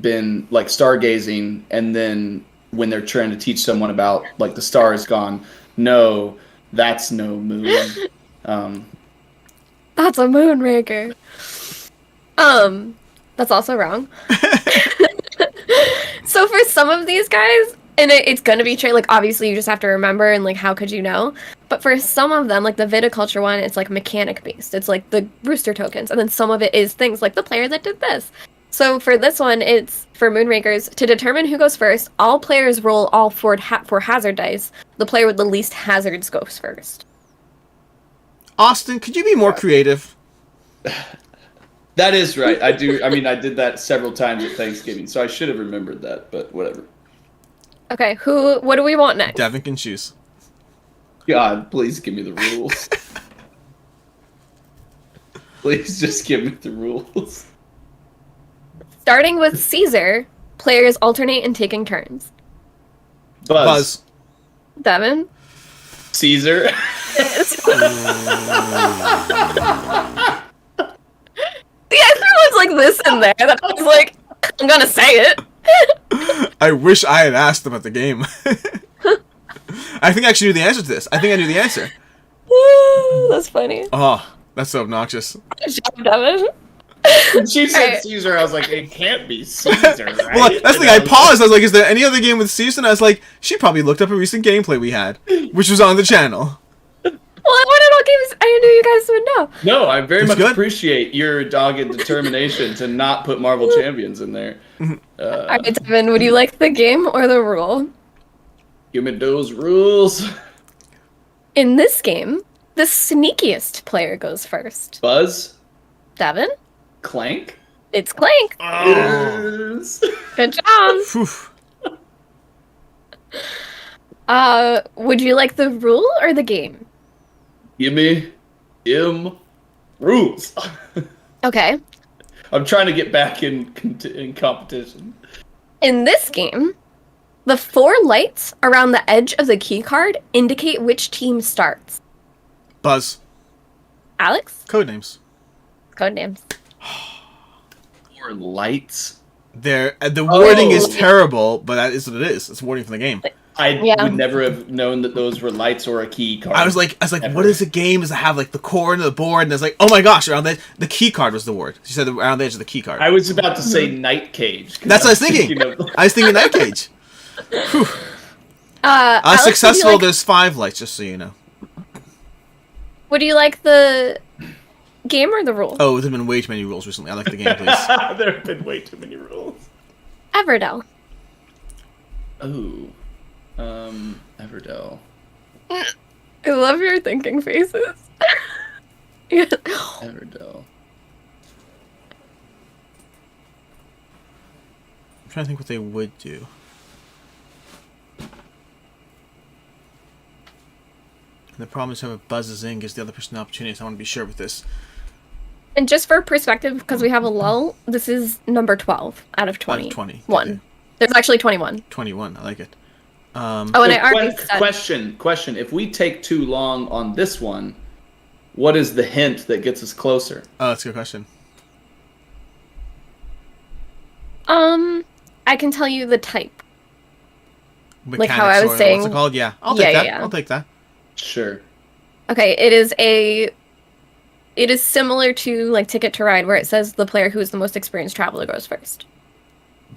been like stargazing, and then when they're trying to teach someone about like the star is gone, no, that's no moon. That's a moonraker. That's also wrong. So for some of these guys, and it's gonna be true, like obviously you just have to remember and like how could you know? But for some of them, like the viticulture one, it's like mechanic based. It's like the rooster tokens, and then some of it is things like the player that did this. So for this one, it's for Moonrakers. To determine who goes first, all players roll all four hazard dice. The player with the least hazards goes first. Austin, could you be more creative? That is right. I do. I mean, I did that several times at Thanksgiving, so I should have remembered that. But whatever. Okay, what do we want next? Devin can choose. God, please give me the rules. Please just give me the rules. Starting with Caesar, players alternate in taking turns. Buzz. Devin? Caesar. See, I threw like this in there that I was like, I'm gonna say it. I wish I had asked about the game. I think I actually knew the answer to this. I think I knew the answer. That's funny. Oh, that's so obnoxious. Good job, Devin. When she said Alright. Caesar, I was like, it can't be Caesar, right? Well, that's the thing. I paused. I was like, is there any other game with Caesar? And I was like, she probably looked up a recent gameplay we had, which was on the channel. Well, I wanted all games. I knew you guys would know. No, I very It's much good. appreciate your dogged determination to not put Marvel Champions in there. All right, Devin, would you like the game or the rule? Give me those rules. In this game, the sneakiest player goes first. Buzz, Devin? Clank. It's Clank. Yes. Good job. Phew. Would you like the rule or the game? Give me them rules. Okay. I'm trying to get back in competition. In this game, the 4 lights around the edge of the key card indicate which team starts. Buzz. Alex? Codenames. Codenames. 4 lights. The wording is terrible, but that is what it is. It's wording for the game. I Yeah. would never have known that those were lights or a key card. I was like, Ever. what is a game? Does it have like the core and the board? And I was like, oh my gosh, around the key card was the word. She said around the edge of the key card. I was about to say Night Cage. 'cause That's what I was thinking. of- I was thinking Night Cage. Whew. Alex, Successful. There's 5 lights, just so you know. Would you like the game or the rule? Oh, there's been way too many rules recently. I like the game, please. There have been way too many rules. Everdell. Oh. Everdell. I love your thinking faces. Yeah. Everdell. I'm trying to think what they would do. And the problem is whoever buzzes in gives the other person an opportunity, so I want to be sure with this. And just for perspective, because we have a lull, this is number 12 out of 20. Out of 20. One. Okay. There's actually 21. 21. I like it. Oh, and I already said. Question. If we take too long on this one, what is the hint that gets us closer? Oh, that's a good question. I can tell you the type. Mechanics how I was or saying- What's it called? Yeah. I'll Yeah, take that. yeah. I'll take that. Sure. Okay, it is similar to like Ticket to Ride, where it says the player who is the most experienced traveler goes first.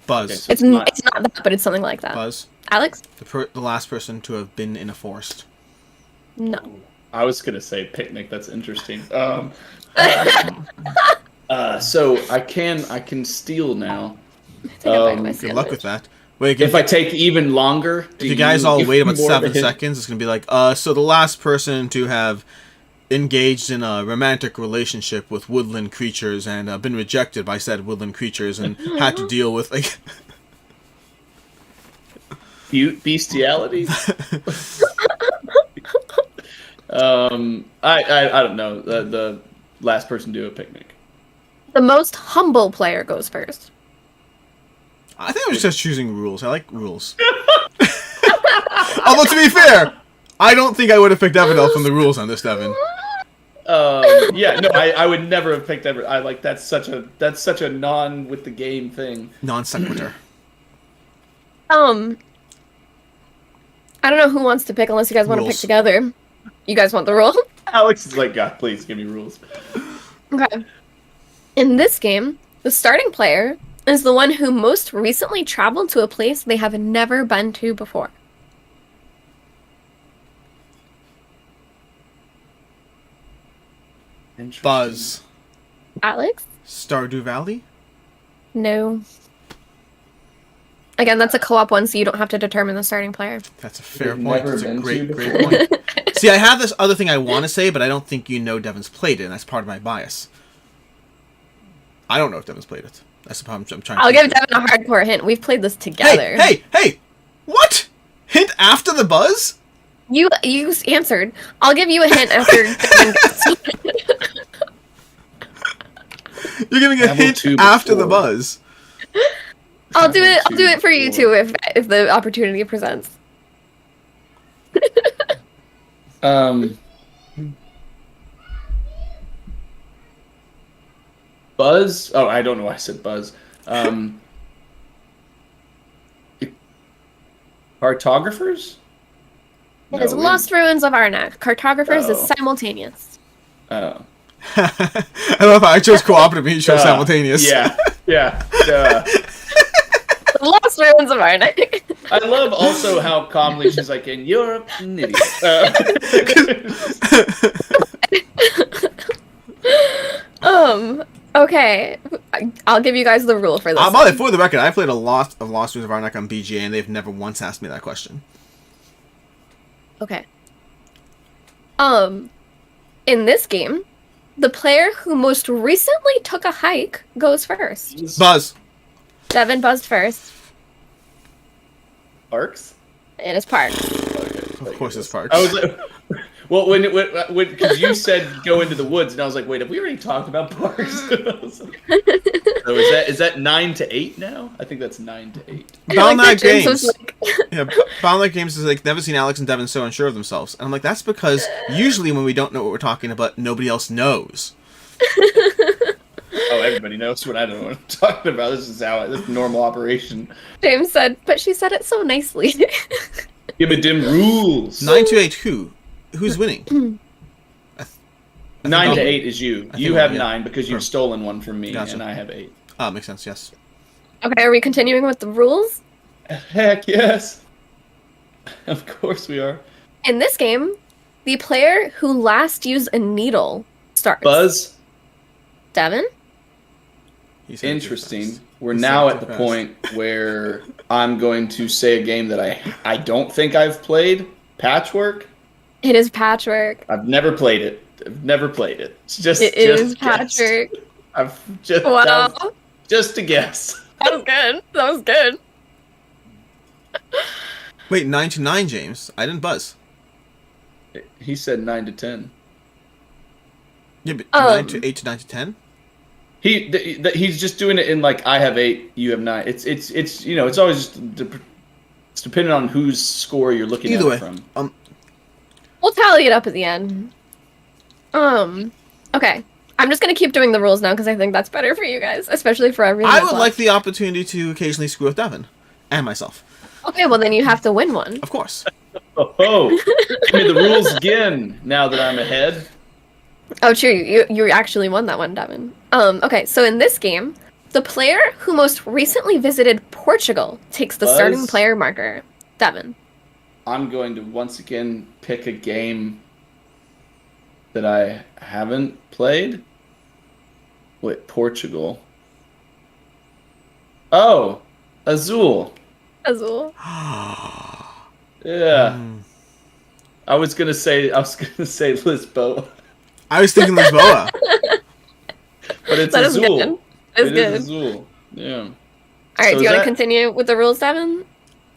Buzz. Okay, so- It's not that, but it's something like that. Buzz. Alex? The last person to have been in a forest. No. I was gonna say picnic. That's interesting. So I can steal now. I think I'm biting my Good luck with sandwich. that. Wait, If I take even longer, if you guys all give wait me about more of a 7 hint? seconds, it's gonna be like, so the last person to have engaged in a romantic relationship with woodland creatures and been rejected by said woodland creatures and had to deal with like Bestiality. I don't know. The last person to do a picnic. The most humble player goes first. I think I was just choosing rules. I like rules. Although to be fair, I don't think I would have picked Everdell from the rules on this, Devin. Yeah, no, I would never have picked ever. I like that's such a non with the game thing. Non sequitur. I don't know who wants to pick unless you guys want to pick Rules. together. You guys want the rule? Alex is like, God, please give me rules. Okay. In this game, the starting player is the one who most recently traveled to a place they have never been to before. Buzz. Alex? Stardew Valley? No. Again, that's a co-op one, so you don't have to determine the starting player. That's a fair They've point. never That's a been great, to great before. point. See, I have this other thing I want to say, but I don't think you know Devin's played it, and that's part of my bias. I don't know if Devin's played it. That's the problem I'm trying to I'll give figure. Devin a hardcore hint. We've played this together. Hey! What? Hint after the buzz? You answered. I'll give you a hint after Devin gets You're giving a Level hint 2 after the before. buzz. I'll do it for you too if the opportunity presents. Buzz? Oh, I don't know why I said Buzz. Cartographers? It is Lost Ruins of Arnak. Cartographers is Oh. simultaneous. Oh. I love how I chose cooperative and he chose simultaneous. Yeah. Lost Ruins of Arnak. I love also how calmly she's like, and you're an idiot. Okay. I'll give you guys the rule for this. By the way, for the record, I played a lot of Lost Ruins of Arnak on BGA, and they've never once asked me that question. Okay. In this game, the player who most recently took a hike goes first. Buzz. Devin buzzed first. Parks? It is Park. Of course it's Parks. I was like, well, when because you said go into the woods, and I was like, wait, have we already talked about parks? So is that 9-8 now? I think that's 9-8. Bound Like That James Games. was like- Yeah, Bound That Games is like, never seen Alex and Devin so unsure of themselves. And I'm like, that's because usually when we don't know what we're talking about, nobody else knows. Oh, everybody knows what I don't know what I'm talking about. This is normal operation. James said, but she said it so nicely. Give it dim rules. 9-8 who? Who's winning? 9-8 is you. I You think have yeah. 9 because you've stolen one from me, Gotcha. and I have 8. Ah, makes sense, yes. Okay, are we continuing with the rules? Heck yes. Of course we are. In this game, the player who last used a needle starts. Buzz. Devin? He said it too Interesting. fast. We're He now said it at too the fast. point where I'm going to say a game that I don't think I've played. Patchwork. It is Patchwork. I've never played it. It's just It is just guessed. Patchwork. I've just Wow. that was just a guess. That was good. That was good. Wait, 9-9, James. I didn't buzz. He said 9-10. Yeah, but 9-8 to 9-10? He's just doing it in like I have 8, you have 9. It's it's always just it's depending on whose score you're looking Either at way, it from. We'll tally it up at the end. Okay. I'm just gonna keep doing the rules now because I think that's better for you guys, especially for everyone. I that's would left. like the opportunity to occasionally screw with Devin. And myself. Okay, well then you have to win one. Of course. Oh, give me the rules again. Now that I'm ahead. Oh, true. You actually won that one, Devin. Okay, so in this game, the player who most recently visited Portugal takes the Buzz. starting player marker. Devin. I'm going to once again pick a game that I haven't played. Wait, Portugal. Oh, Azul. Azul. Yeah. I was gonna say Lisboa, I was thinking Lisboa. but it's That is Azul. good. That's It good. is Azul. Yeah. All right, So do you is want to that- continue with the rules, Devin?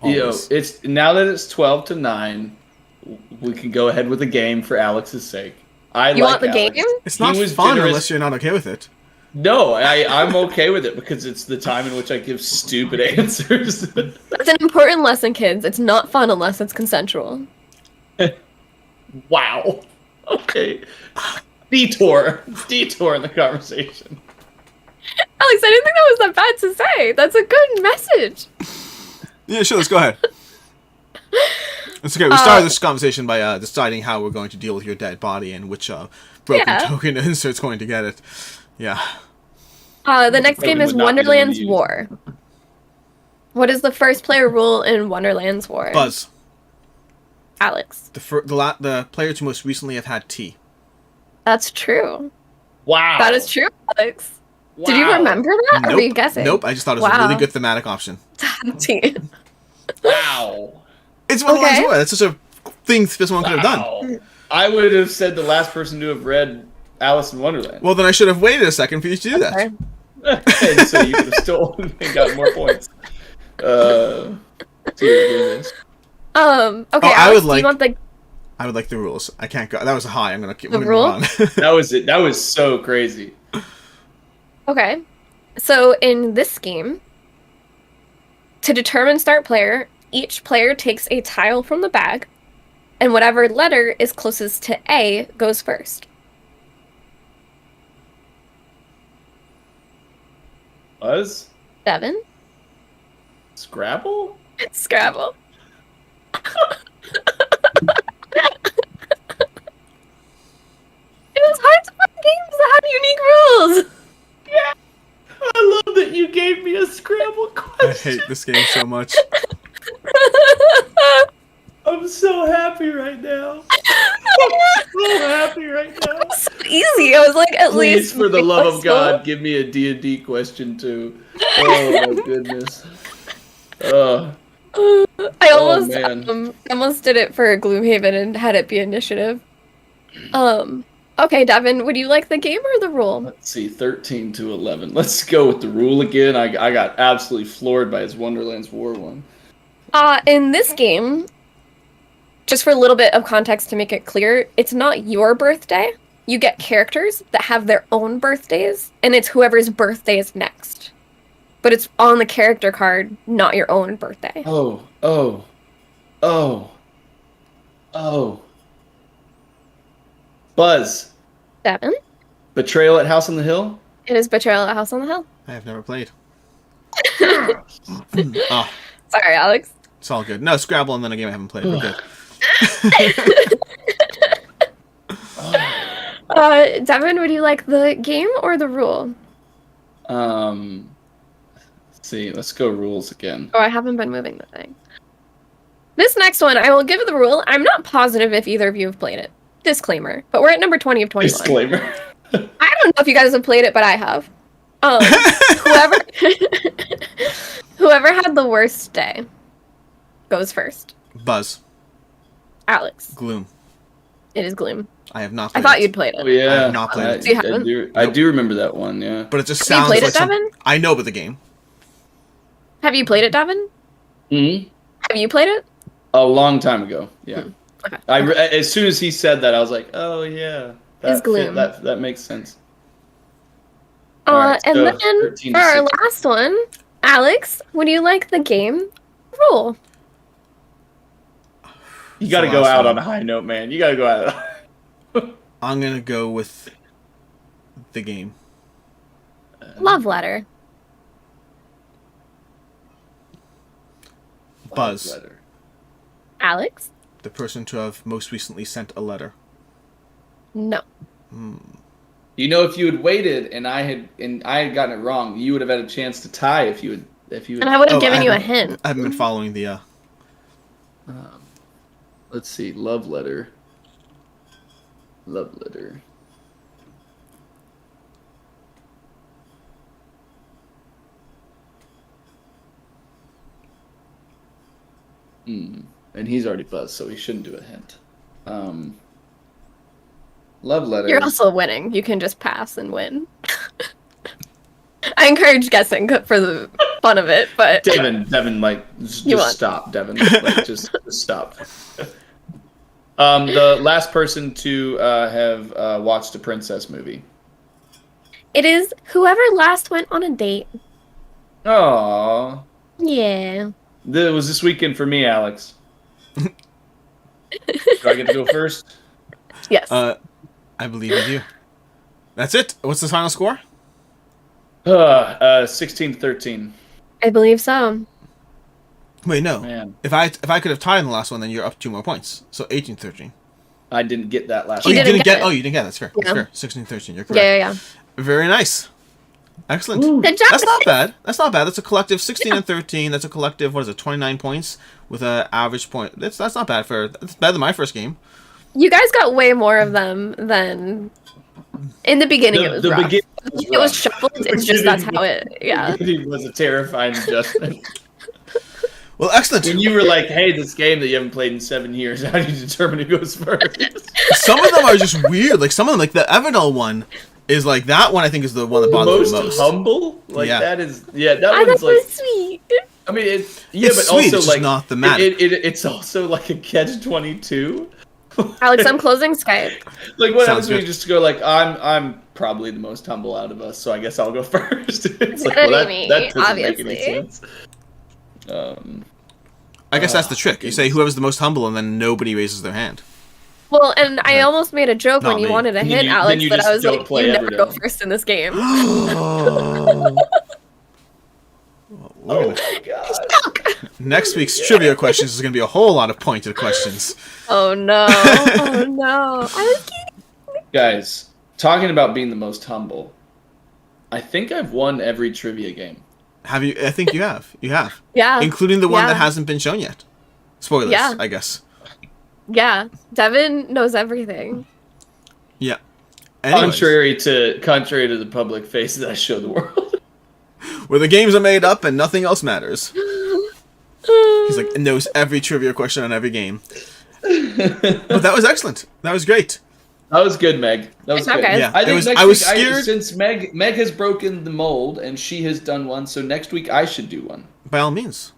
Always. It's now that it's 12-9, we can go ahead with the game for Alex's sake. You want the Alex. game? It's He not was fun generous. unless you're not okay with it. No, I'm okay with it because it's the time in which I give stupid answers. That's an important lesson, kids. It's not fun unless it's consensual. Wow. Okay. Detour in the conversation. Alex, I didn't think that was that bad to say. That's a good message. Yeah, sure, let's go ahead. It's okay, we started this conversation by deciding how we're going to deal with your dead body and which broken Yeah. token insert's going to get it. Yeah. The next game Token is would not be the one to Wonderland's use. War. What is the first player rule in Wonderland's War? Buzz. Alex. The players who most recently have had tea. That's true. Wow. That is true, Alex. Did you Wow. remember that? Or were you guessing? Nope, I just thought it was a Wow. really good thematic option. Tea. Wow. It's Wonderland's Okay. War. That's such a thing someone could have done. Wow. I would have said the last person to have read Alice in Wonderland. Well, then I should have waited a second for you to do that. Okay. And so you could have stolen and got more points. Dear goodness. Okay, I Alex, would do you want the I would like the rules. I can't go. That was a high. I'm gonna keep moving rule? on. That was it. That was so crazy. Okay. So in this game, to determine start player, each player takes a tile from the bag, and whatever letter is closest to A goes first. Buzz? Devin? Scrabble? Scrabble. It was hard to find games that had unique rules. I love that you gave me a Scrabble I question. hate this game so much. I'm so happy right now. I'm so happy right now. So easy. I was like, at Please, least for the love of flexible. God, give me a D&D question too. Oh my goodness. I Oh, man. almost did it for Gloomhaven and had it be initiative. Okay, Devin, would you like the game or the rule? Let's see, 13 to 11. Let's go with the rule again. I got absolutely floored by his Wonderlands War one. In this game, just for a little bit of context to make it clear, it's not your birthday. You get characters that have their own birthdays, and it's whoever's birthday is next. But it's on the character card, not your own birthday. Oh. Buzz. Devin? Betrayal at House on the Hill? It is Betrayal at House on the Hill. I have never played. Oh, Sorry, Alex. it's all good. No, Scrabble and then a game I haven't played. We're good. Devin, would you like the game or the rule? Let's see, let's go rules again. Oh, I haven't been moving the thing. This next one, I will give the rule. I'm not positive if either of you have played it. Disclaimer. But we're at number 20 of 21. Disclaimer. I don't know if you guys have played it, but I have. Whoever had the worst day goes first. Buzz. Alex. Gloom. It is Gloom. I have not I played thought it. you'd played Oh it. yeah. I have not played it. You haven't? I do remember that one, yeah. But it just Have you sounds played like it, Devin? I know about the game. Have you played it, Devin? Hmm? Have you played it? A long time ago, yeah. Okay. As soon as he said that, I was like, oh yeah. It's Gloom. That makes sense. Alright, And so then 13 for to our 6. last one, Alex, would you like the game rule? You gotta the go last out one. on a high note, man. You gotta go out. I'm gonna go with the game. Love letter. Buzz. Letter. Alex? The person to have most recently sent a letter. No. You know, if you had waited and I had gotten it wrong, you would have had a chance to tie if you had. And I would have Oh, given I you a haven't- hint. I haven't been following the. Let's see, love letter. Love letter. And he's already buzzed, so he shouldn't do a hint. Love letter. You're also winning. You can just pass and win. I encourage guessing for the fun of it, but Devin, like, just You won. stop, Devin. Like, just stop. The last person to have watched a princess movie. it is whoever last went on a date. Aww. Yeah. It was this weekend for me, Alex. Do I get to go first? Yes. I believe in you. That's it. What's the final score? 16-13. I believe so. Wait, no. Man, If I could have tied in the last one, then you're up 2 more points. So 18-13. I didn't get that last Oh, You you one. didn't didn't get. get it. Oh, you didn't get it. That's fair. That's Yeah. fair. 16-13. You're correct. Yeah. Very nice. Excellent. Good job. That's not bad. That's not bad. That's a collective 16 and 13. That's a collective, what is it, 29 points with an average point. That's not bad that's better than my first game. You guys got way more of them than in the beginning. It was rough. beginning It was shuffled. It's just that's how it. Yeah. It was a terrifying adjustment. Well, excellent. When you were like, hey, this game that you haven't played in 7 years, how do you determine who goes first? Some of them are just weird. Like some of them, like the Everdell one, is like that one. I think is the one that The bothers most me most. humble? Like, Yeah. that is... Yeah, that I one's thought like... it was sweet. I mean, it's It's but sweet, also it's just like not thematic. it's also like a catch-22. Alex, I'm closing Skype. Like, what Sounds happens when good. you just go like, I'm probably the most humble out of us, so I guess I'll go first. It's like, gonna well, be me, that doesn't make any obviously. sense. I guess that's the trick. You say whoever's the most humble, and then nobody raises their hand. Well, and I almost made a joke Not when you me. wanted to Then hit you- Alex, then you but just I was don't like, play you never go Everdome. first in this game. We're gonna- Oh my god. Next week's trivia questions is going to be a whole lot of pointed questions. Oh no! Oh no! I was kidding. Guys, talking about being the most humble, I think I've won every trivia game. Have you? I think you have. You have, Yeah. including the one that Yeah. hasn't been shown yet. Spoilers, Yeah. I guess. Yeah. Devin knows everything. Yeah. Anyways, Contrary to the public face that I show the world. where the games are made up and nothing else matters. He's like knows every trivia question on every game. But that was excellent. That was great. That was good, Meg. That was Good job, good. guys. Yeah, I it think was- next I was week, scared- since Meg has broken the mold and she has done one, so next week I should do one. By all means,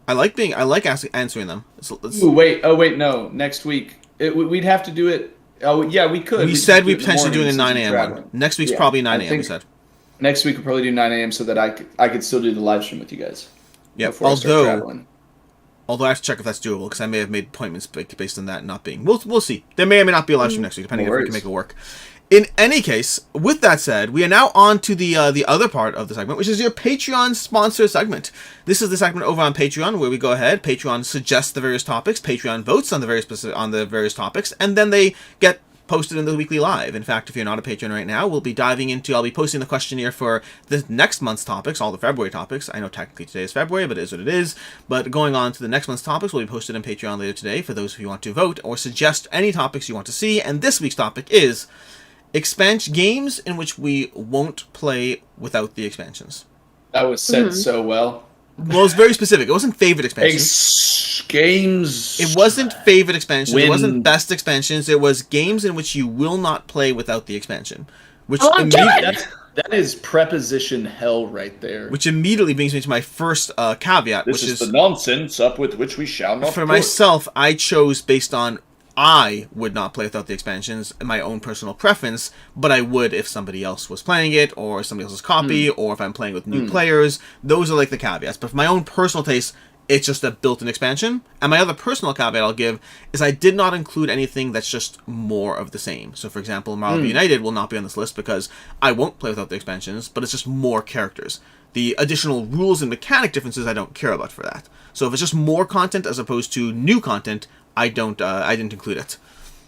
I like answering them. Ooh, wait. Oh, wait. No. Next week we'd have to do it. Oh, yeah, we could. We could said do we it in the potentially do it morning in since 9 we're a.m. traveling. one. Next week's Yeah, probably 9 I a.m. We think said. Next week we'll probably do 9 a.m. so that I could still do the live stream with you guys. Yeah. Before I start traveling. Although I have to check if that's doable because I may have made appointments based on that not being. We'll see. There may or may not be a live stream next week, depending No if we can worries. make it work. In any case, with that said, we are now on to the other part of the segment, which is your Patreon sponsor segment. This is the segment over on Patreon where we go ahead. Patreon suggests the various topics. Patreon votes on the various topics, and then they get posted in the weekly live. In fact, if you're not a patron right now, I'll be posting the questionnaire for the next month's topics, all the February topics. I know technically today is February, but it is what it is. But going on to the next month's topics will be posted on Patreon later today for those of you who want to vote or suggest any topics you want to see. And this week's topic is expansion games in which we won't play without the expansions. That was said so well. Well, it's very specific. It wasn't favorite expansions. Games. It wasn't favorite expansions. It Win. wasn't best expansions. It was games in which you will not play without the expansion. Which, Oh, I'm immediately, done. That is preposition hell right there. which immediately brings me to my first caveat, This which is the nonsense up with which we shall not for put. myself, I chose based on I would not play without the expansions, my own personal preference, but I would if somebody else was playing it, or somebody else's copy, or if I'm playing with new players. Those are like the caveats. But for my own personal taste, it's just a built-in expansion. And my other personal caveat I'll give is I did not include anything that's just more of the same. So, for example, Marvel United will not be on this list because I won't play without the expansions, but it's just more characters. The additional rules and mechanic differences I don't care about for that. So if it's just more content as opposed to new content, I didn't include it.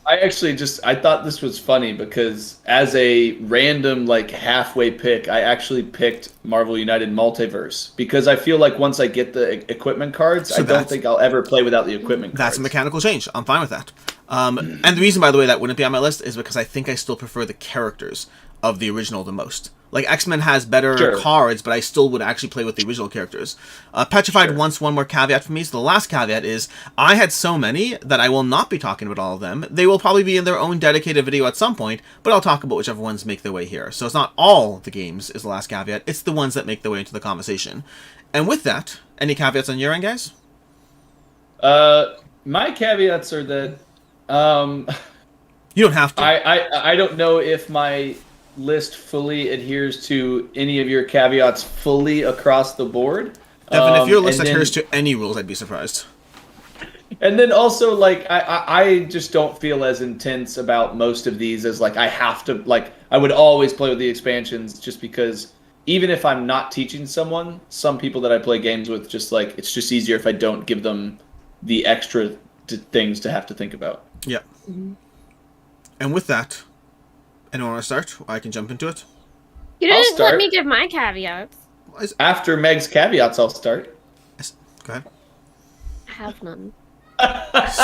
I thought this was funny because as a random like halfway pick, I actually picked Marvel United Multiverse because I feel like once I get the equipment cards, So I don't that's- think I'll ever play without the equipment cards. That's a mechanical change. I'm fine with that. And the reason, by the way, that wouldn't be on my list is because I think I still prefer the characters of the original the most. Like, X-Men has better Sure. cards, but I still would actually play with the original characters. Petrified wants one more caveat for me, so the last caveat is, I had so many that I will not be talking about all of them. They will probably be in their own dedicated video at some point, but I'll talk about whichever ones make their way here. So it's not all the games is the last caveat, it's the ones that make their way into the conversation. And with that, any caveats on your end, guys? My caveats are that You don't have to. I don't know if my list fully adheres to any of your caveats fully across the board. Devin, if your list and then- adheres to any rules, I'd be surprised. And then also, like, I just don't feel as intense about most of these as, like, I have to, like, I would always play with the expansions just because even if I'm not teaching someone, some people that I play games with just, like, it's just easier if I don't give them the extra things to have to think about. Yeah. And with that, anyone want to start? I can jump into it. You I'll didn't start. let me give my caveats. After Meg's caveats, I'll start. Go ahead. I have none.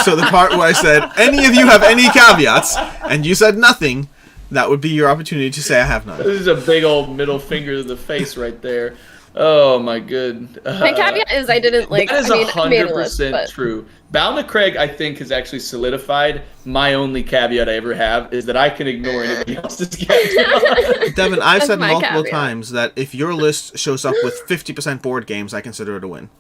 So the part where I said, any of you have any caveats, and you said nothing, that would be your opportunity to say I have none. This is a big old middle finger to the face right there. Oh my good. My caveat is I didn't like. That is I mean, I made a list, 100% but true. Bound to Craig, I think, has actually solidified my only caveat I ever have is that I can ignore anybody else's caveat. Devin, I've That's said my multiple caveat. times that if your list shows up with 50% board games, I consider it a win.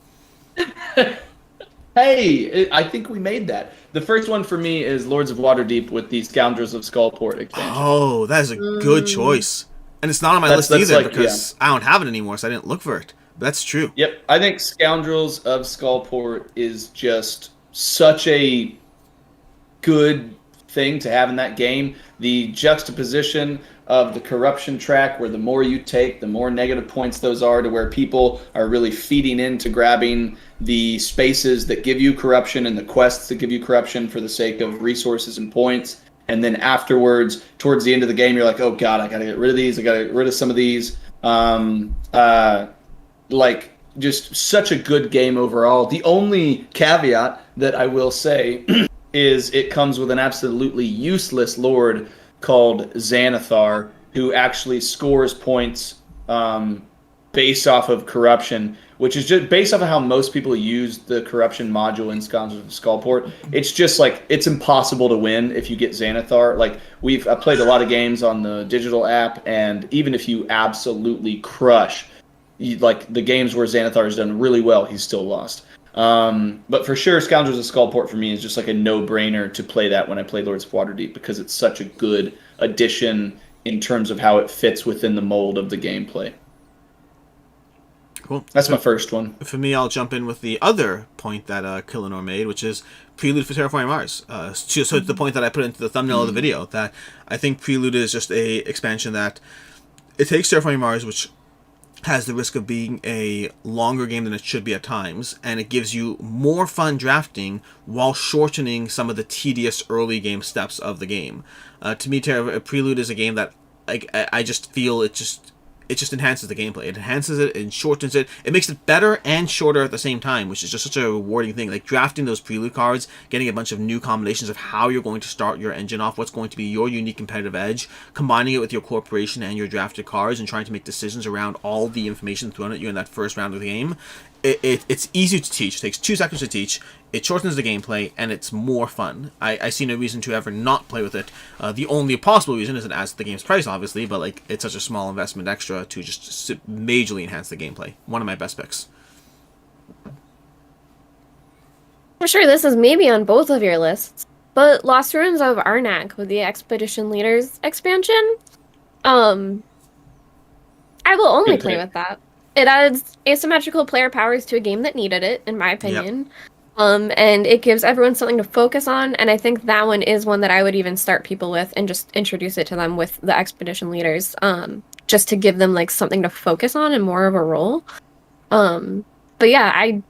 Hey, I think we made that. The first one for me is Lords of Waterdeep with the Scoundrels of Skullport expansion. Oh, that is a good choice. And it's not on my list That's either like, because I don't have it anymore, so I didn't look for it. But that's true. Yep, I think Scoundrels of Skullport is just such a good thing to have in that game. The juxtaposition of the corruption track, where the more you take, the more negative points those are, to where people are really feeding into grabbing the spaces that give you corruption and the quests that give you corruption for the sake of resources and points. And then afterwards, towards the end of the game, you're like, oh god, I gotta get rid of these. I gotta get rid of some of these. Like, just such a good game overall. The only caveat that I will say is it comes with an absolutely useless lord called Xanathar, who actually scores points based off of corruption, which is just based off of how most people use the corruption module in Scoundrels of Skullport. It's just like, it's impossible to win if you get Xanathar. Like, I played a lot of games on the digital app, and even if you absolutely crush, like the games where Xanathar has done really well, he's still lost. But for sure, Scoundrels of Skullport for me is just like a no-brainer to play that when I play Lords of Waterdeep, because it's such a good addition in terms of how it fits within the mold of the gameplay. Cool. That's my first one. For me, I'll jump in with the other point that Killenor made, which is Prelude for Terraforming Mars. So it's the point that I put into the thumbnail of the video, that I think Prelude is just a expansion that it takes Terraforming Mars, which has the risk of being a longer game than it should be at times, and it gives you more fun drafting while shortening some of the tedious early game steps of the game. To me, Prelude is a game that I just feel it just enhances the gameplay. It enhances it and shortens it. It makes it better and shorter at the same time, which is just such a rewarding thing. Like drafting those Prelude cards, getting a bunch of new combinations of how you're going to start your engine off, what's going to be your unique competitive edge, combining it with your corporation and your drafted cards, and trying to make decisions around all the information thrown at you in that first round of the game. It's easy to teach. It takes 2 seconds to teach. It shortens the gameplay, and it's more fun. I see no reason to ever not play with it. The only possible reason is it adds to the game's price, obviously, but like it's such a small investment extra to just majorly enhance the gameplay. One of my best picks. I'm sure this is maybe on both of your lists, but Lost Ruins of Arnak with the Expedition Leaders expansion, I will only Good play pick. with that. It adds asymmetrical player powers to a game that needed it, in my opinion. And it gives everyone something to focus on, and I think that one is one that I would even start people with and just introduce it to them with the Expedition Leaders, just to give them like something to focus on and more of a role. But yeah, I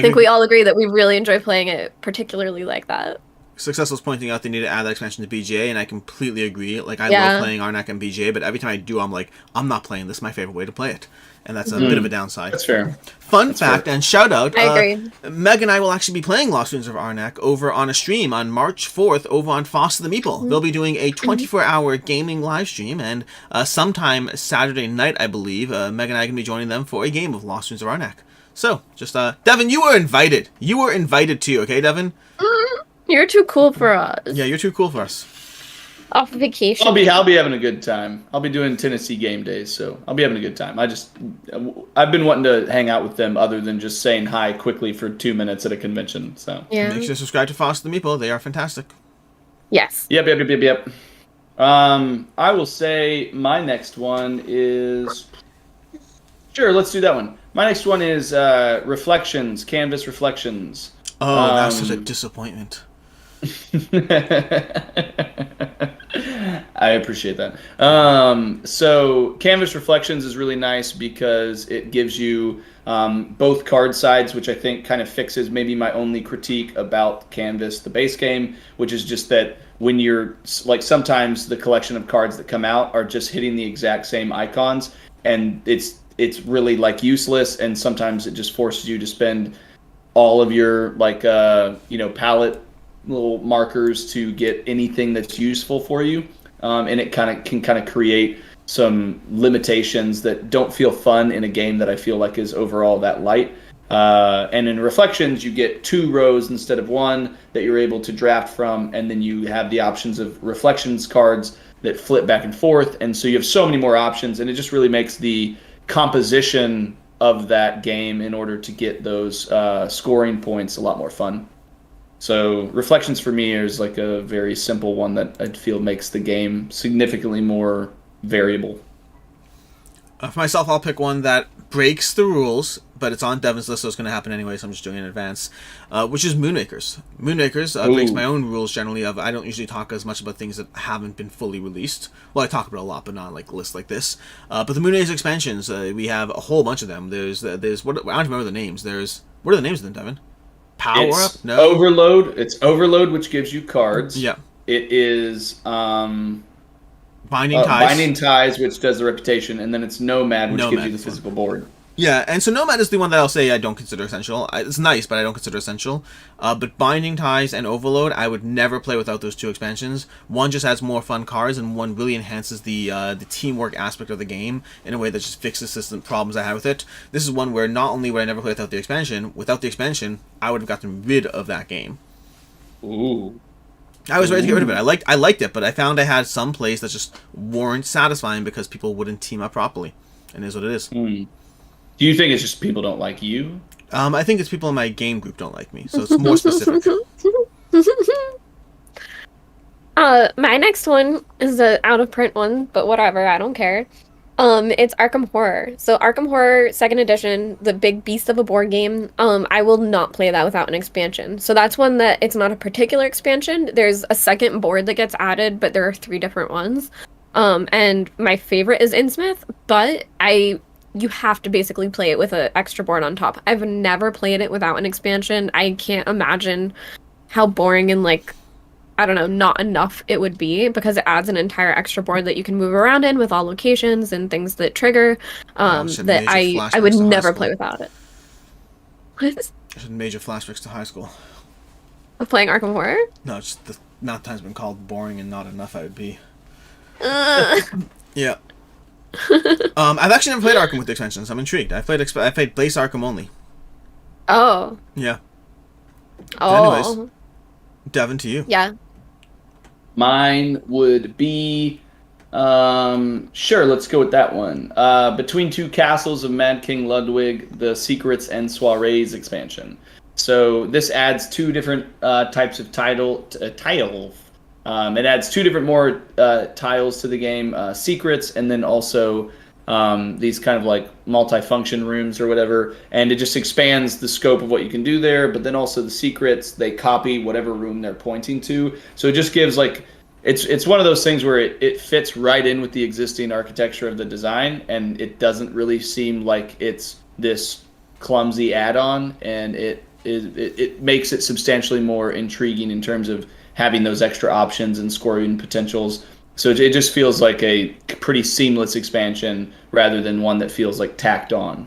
think we all agree that we really enjoy playing it, particularly like that. Success was pointing out they need to add that expansion to BGA, and I completely agree. Like, I love playing Arnak and BGA, but every time I do, I'm like, I'm not playing this. My favorite way to play it. And that's a bit of a downside. That's fair. Fun fact and shout out. I agree. Meg and I will actually be playing Lost Ruins of Arnak over on a stream on March 4th over on Foster the Meeple. They'll be doing a 24-hour gaming live stream, and sometime Saturday night, I believe, Meg and I can be joining them for a game of Lost Ruins of Arnak. So, just, Devin, you were invited. You were invited too, okay, Devin? You're too cool for us. Yeah, you're too cool for us. Off vacation. I'll be having a good time. I'll be doing Tennessee game days, so I'll be having a good time. I've been wanting to hang out with them other than just saying hi quickly for 2 minutes at a convention. So Yeah. Make sure to subscribe to Foster the Meeple. They are fantastic. Yes. Yep. I will say my next one is... Sure, let's do that one. My next one is Reflections, Canvas Reflections. Oh, that's such a disappointment. I appreciate that. So Canvas Reflections is really nice because it gives you both card sides, which I think kind of fixes maybe my only critique about Canvas, the base game, which is just that when you're like, sometimes the collection of cards that come out are just hitting the exact same icons, and it's really like useless, and sometimes it just forces you to spend all of your like palette little markers to get anything that's useful for you, and it can create some limitations that don't feel fun in a game that I feel like is overall that light. And in Reflections, you get 2 rows instead of 1 that you're able to draft from, and then you have the options of Reflections cards that flip back and forth, and so you have so many more options, and it just really makes the composition of that game in order to get those scoring points a lot more fun. So Reflections for me is like a very simple one that I feel makes the game significantly more variable. For myself, I'll pick one that breaks the rules, but it's on Devin's list, so it's going to happen anyway, so I'm just doing it in advance, which is Moonrakers. Moonrakers breaks my own rules generally of I don't usually talk as much about things that haven't been fully released. Well, I talk about it a lot, but not like lists like this. But the Moonrakers expansions, we have a whole bunch of them. There's what I don't remember the names. What are the names of them, Devin? Power It's Up? No. Overload. It's Overload, which gives you cards. Yeah. It is Binding Ties. Binding Ties, which does the reputation, and then it's Nomad, which gives you the physical board. Yeah, and so Nomad is the one that I'll say I don't consider essential. It's nice, but I don't consider essential. But Binding Ties and Overload, I would never play without those 2 expansions. One just adds more fun cards, and one really enhances the teamwork aspect of the game in a way that just fixes system problems I had with it. This is one where not only would I never play without the expansion, I would have gotten rid of that game. Ooh. I was ready to get rid of it. I liked it, but I found I had some plays that just weren't satisfying because people wouldn't team up properly. And it is what it is. Do you think it's just people don't like you? I think it's people in my game group don't like me, so it's more specific. My next one is a out of print one, but whatever, I don't care. It's Arkham Horror. So Arkham Horror 2nd edition, the big beast of a board game. I will not play that without an expansion. So that's one that it's not a particular expansion. There's a second board that gets added, but there are 3 different ones. And my favorite is Innsmouth, but you have to basically play it with an extra board on top. I've never played it without an expansion. I can't imagine how boring and like, I don't know, not enough it would be, because it adds an entire extra board that you can move around in with all locations and things that trigger that I would never play without it. What? Major flashbacks to high school. Of playing Arkham Horror? No, it's just the amount of times been called boring and not enough I would be. Yeah. I've actually never played Arkham with the expansions. I'm intrigued. I played Blaze Arkham only. Oh. Yeah. Oh. Anyways, Devin, to you. Yeah. Mine would be, sure, let's go with that one. Between Two Castles of Mad King Ludwig, the Secrets and Soirees expansion. So this adds 2 different types of tile. It adds 2 different more tiles to the game, secrets, and then also these kind of like multi-function rooms or whatever. And it just expands the scope of what you can do there. But then also the secrets, they copy whatever room they're pointing to. So it just gives like, it's one of those things where it fits right in with the existing architecture of the design, and it doesn't really seem like it's this clumsy add-on, and it makes it substantially more intriguing in terms of having those extra options and scoring potentials. So it just feels like a pretty seamless expansion rather than one that feels like tacked on.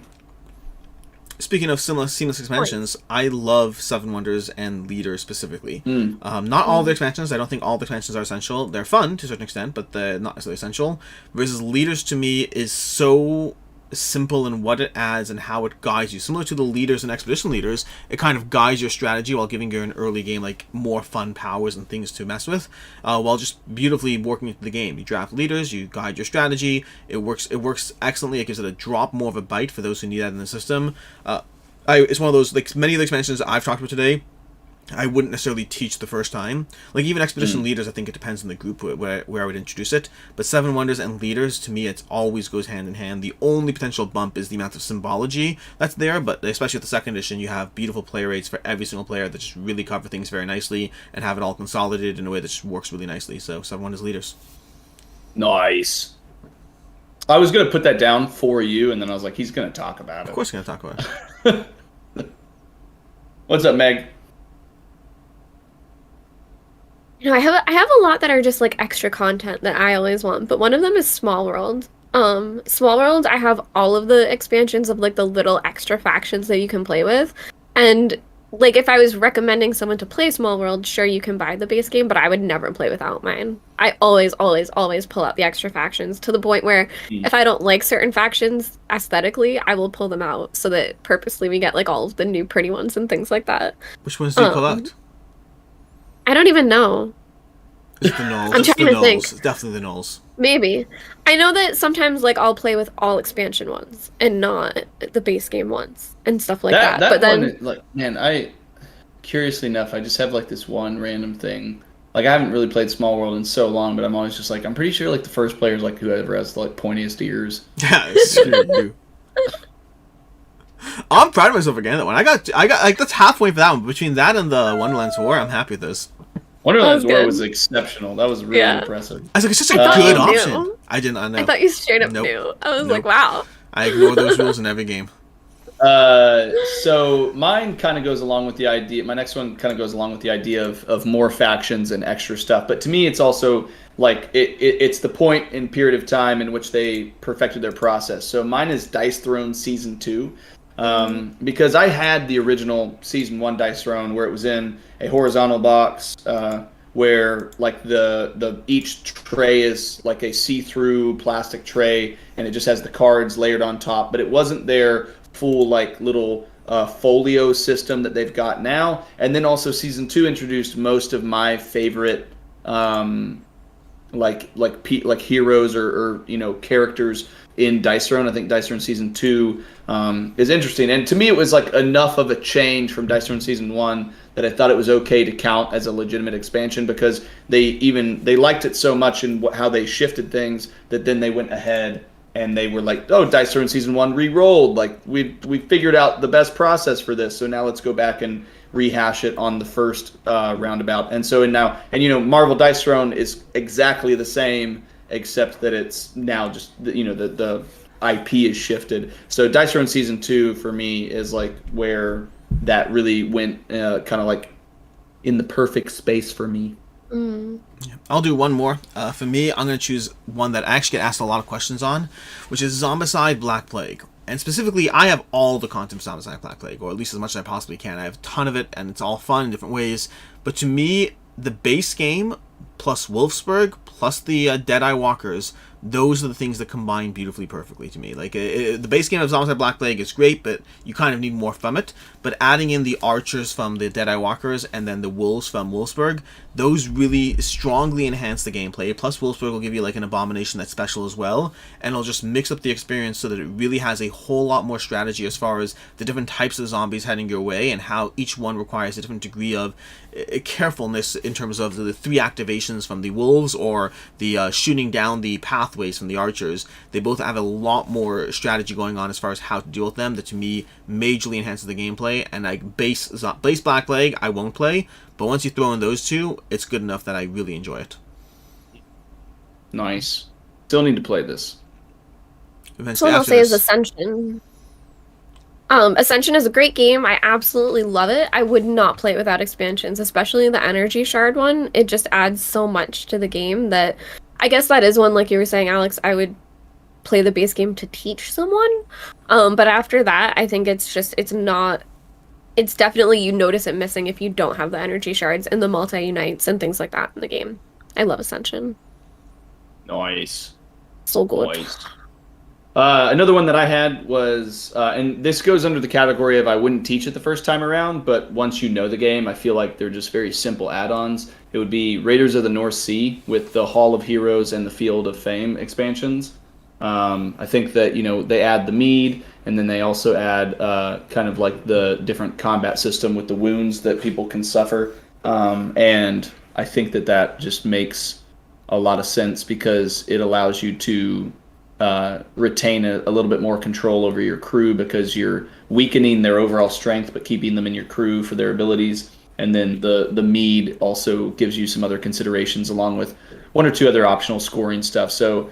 Speaking of seamless expansions, I love Seven Wonders and Leaders specifically. Not all the expansions. I don't think all the expansions are essential. They're fun to a certain extent, but they're not necessarily essential. Versus Leaders, to me, is so simple in what it adds and how it guides you. Similar to the Leaders and Expedition Leaders, it kind of guides your strategy while giving you an early game like more fun powers and things to mess with, while just beautifully working into the game. You draft leaders, you guide your strategy. It works excellently. It gives it a drop more of a bite for those who need that in the system. It's one of those, like many of the expansions I've talked about today, I wouldn't necessarily teach the first time. Like even Expedition Leaders, I think it depends on the group where I would introduce it. But Seven Wonders and Leaders, to me, it always goes hand in hand. The only potential bump is the amount of symbology that's there, but especially with the 2nd edition, you have beautiful play rates for every single player that just really cover things very nicely and have it all consolidated in a way that just works really nicely. So Seven Wonders Leaders. Nice. I was going to put that down for you, and then I was like, he's going to talk about it. Of course he's going to talk about it. What's up, Meg? You know, I have a lot that are just like extra content that I always want, but one of them is Small World. Small World, I have all of the expansions of like the little extra factions that you can play with, and like if I was recommending someone to play Small World, sure you can buy the base game, but I would never play without mine. I always, always, always pull out the extra factions to the point where if I don't like certain factions aesthetically, I will pull them out so that purposely we get like all of the new pretty ones and things like that. Which ones do you pull out? I don't even know. It's the nulls. I'm It's the trying to think. nulls. It's definitely the nulls. Maybe. I know that sometimes like I'll play with all expansion ones and not the base game ones and stuff like that. But then one, like, man, curiously enough, I just have like this one random thing. Like I haven't really played Small World in so long, but I'm always just like, I'm pretty sure like the first player is like whoever has the like pointiest ears. Yeah, it's true. I'm proud of myself again. That one, I got like that's halfway for that one. Between that and the Wonderlands War, I'm happy with this. Wonderland's War good. was exceptional. That was really impressive. I was like, it's such a thought good you option. knew. I did not know. I thought you straight up Nope. knew. I was Nope. like, wow. I ignore those rules in every game. So mine kind of goes along with the idea. My next one kind of goes along with the idea of more factions and extra stuff. But to me, it's also like it's the point and period of time in which they perfected their process. So mine is Dice Throne Season 2. Because I had the original Season 1 Dice Throne where it was in a horizontal box where like the each tray is like a see-through plastic tray and it just has the cards layered on top, but it wasn't their full like little folio system that they've got now. And then also Season 2 introduced most of my favorite like heroes or you know characters in Dice Throne. I think Dice Throne Season 2 is interesting, and to me it was like enough of a change from Dice Throne Season 1 that I thought it was okay to count as a legitimate expansion, because they liked it so much in how they shifted things that then they went ahead and they were like, oh, Dice Throne Season 1 re-rolled, like we figured out the best process for this, so now let's go back and rehash it on the first roundabout. And so you know, Marvel Dice Throne is exactly the same, except that it's now just you know the IP is shifted. So Dice Throne Season 2 for me is like where that really went kind of like in the perfect space for me. I'll do one more. For me, I'm going to choose one that I actually get asked a lot of questions on, which is Zombicide Black Plague. And specifically, I have all the content for Zombicide Black Plague, or at least as much as I possibly can. I have a ton of it, and it's all fun in different ways. But to me, the base game plus Wolfsburg plus the Deadeye Walkers, those are the things that combine beautifully perfectly to me. Like the base game of Zombicide Black Plague is great, but you kind of need more from it. But adding in the archers from the Deadeye Walkers and then the wolves from Wolfsburg, those really strongly enhance the gameplay. Plus Wolfsburg will give you like an abomination that's special as well, and it'll just mix up the experience so that it really has a whole lot more strategy as far as the different types of zombies heading your way and how each one requires a different degree of carefulness in terms of the 3 activations from the wolves or the shooting down the pathways from the archers. They both have a lot more strategy going on as far as how to deal with them that to me majorly enhances the gameplay. And like base Black Plague I won't play, but once you throw in those two, it's good enough that I really enjoy it. Nice. Still need to play this. So what I'll say is Ascension. Ascension is a great game. I absolutely love it. I would not play it without expansions, especially the Energy Shard one. It just adds so much to the game that I guess that is one, like you were saying, Alex, I would play the base game to teach someone. But after that, I think it's definitely, you notice it missing if you don't have the Energy Shards and the multi-unites and things like that in the game. I love Ascension. Nice. So good. Nice. Another one that I had was, and this goes under the category of I wouldn't teach it the first time around, but once you know the game, I feel like they're just very simple add-ons. It would be Raiders of the North Sea with the Hall of Heroes and the Field of Fame expansions. I think that, you know, they add the mead, and then they also add kind of like the different combat system with the wounds that people can suffer. And I think that just makes a lot of sense because it allows you to retain a little bit more control over your crew because you're weakening their overall strength but keeping them in your crew for their abilities. And then the mead also gives you some other considerations along with 1 or 2 other optional scoring stuff. So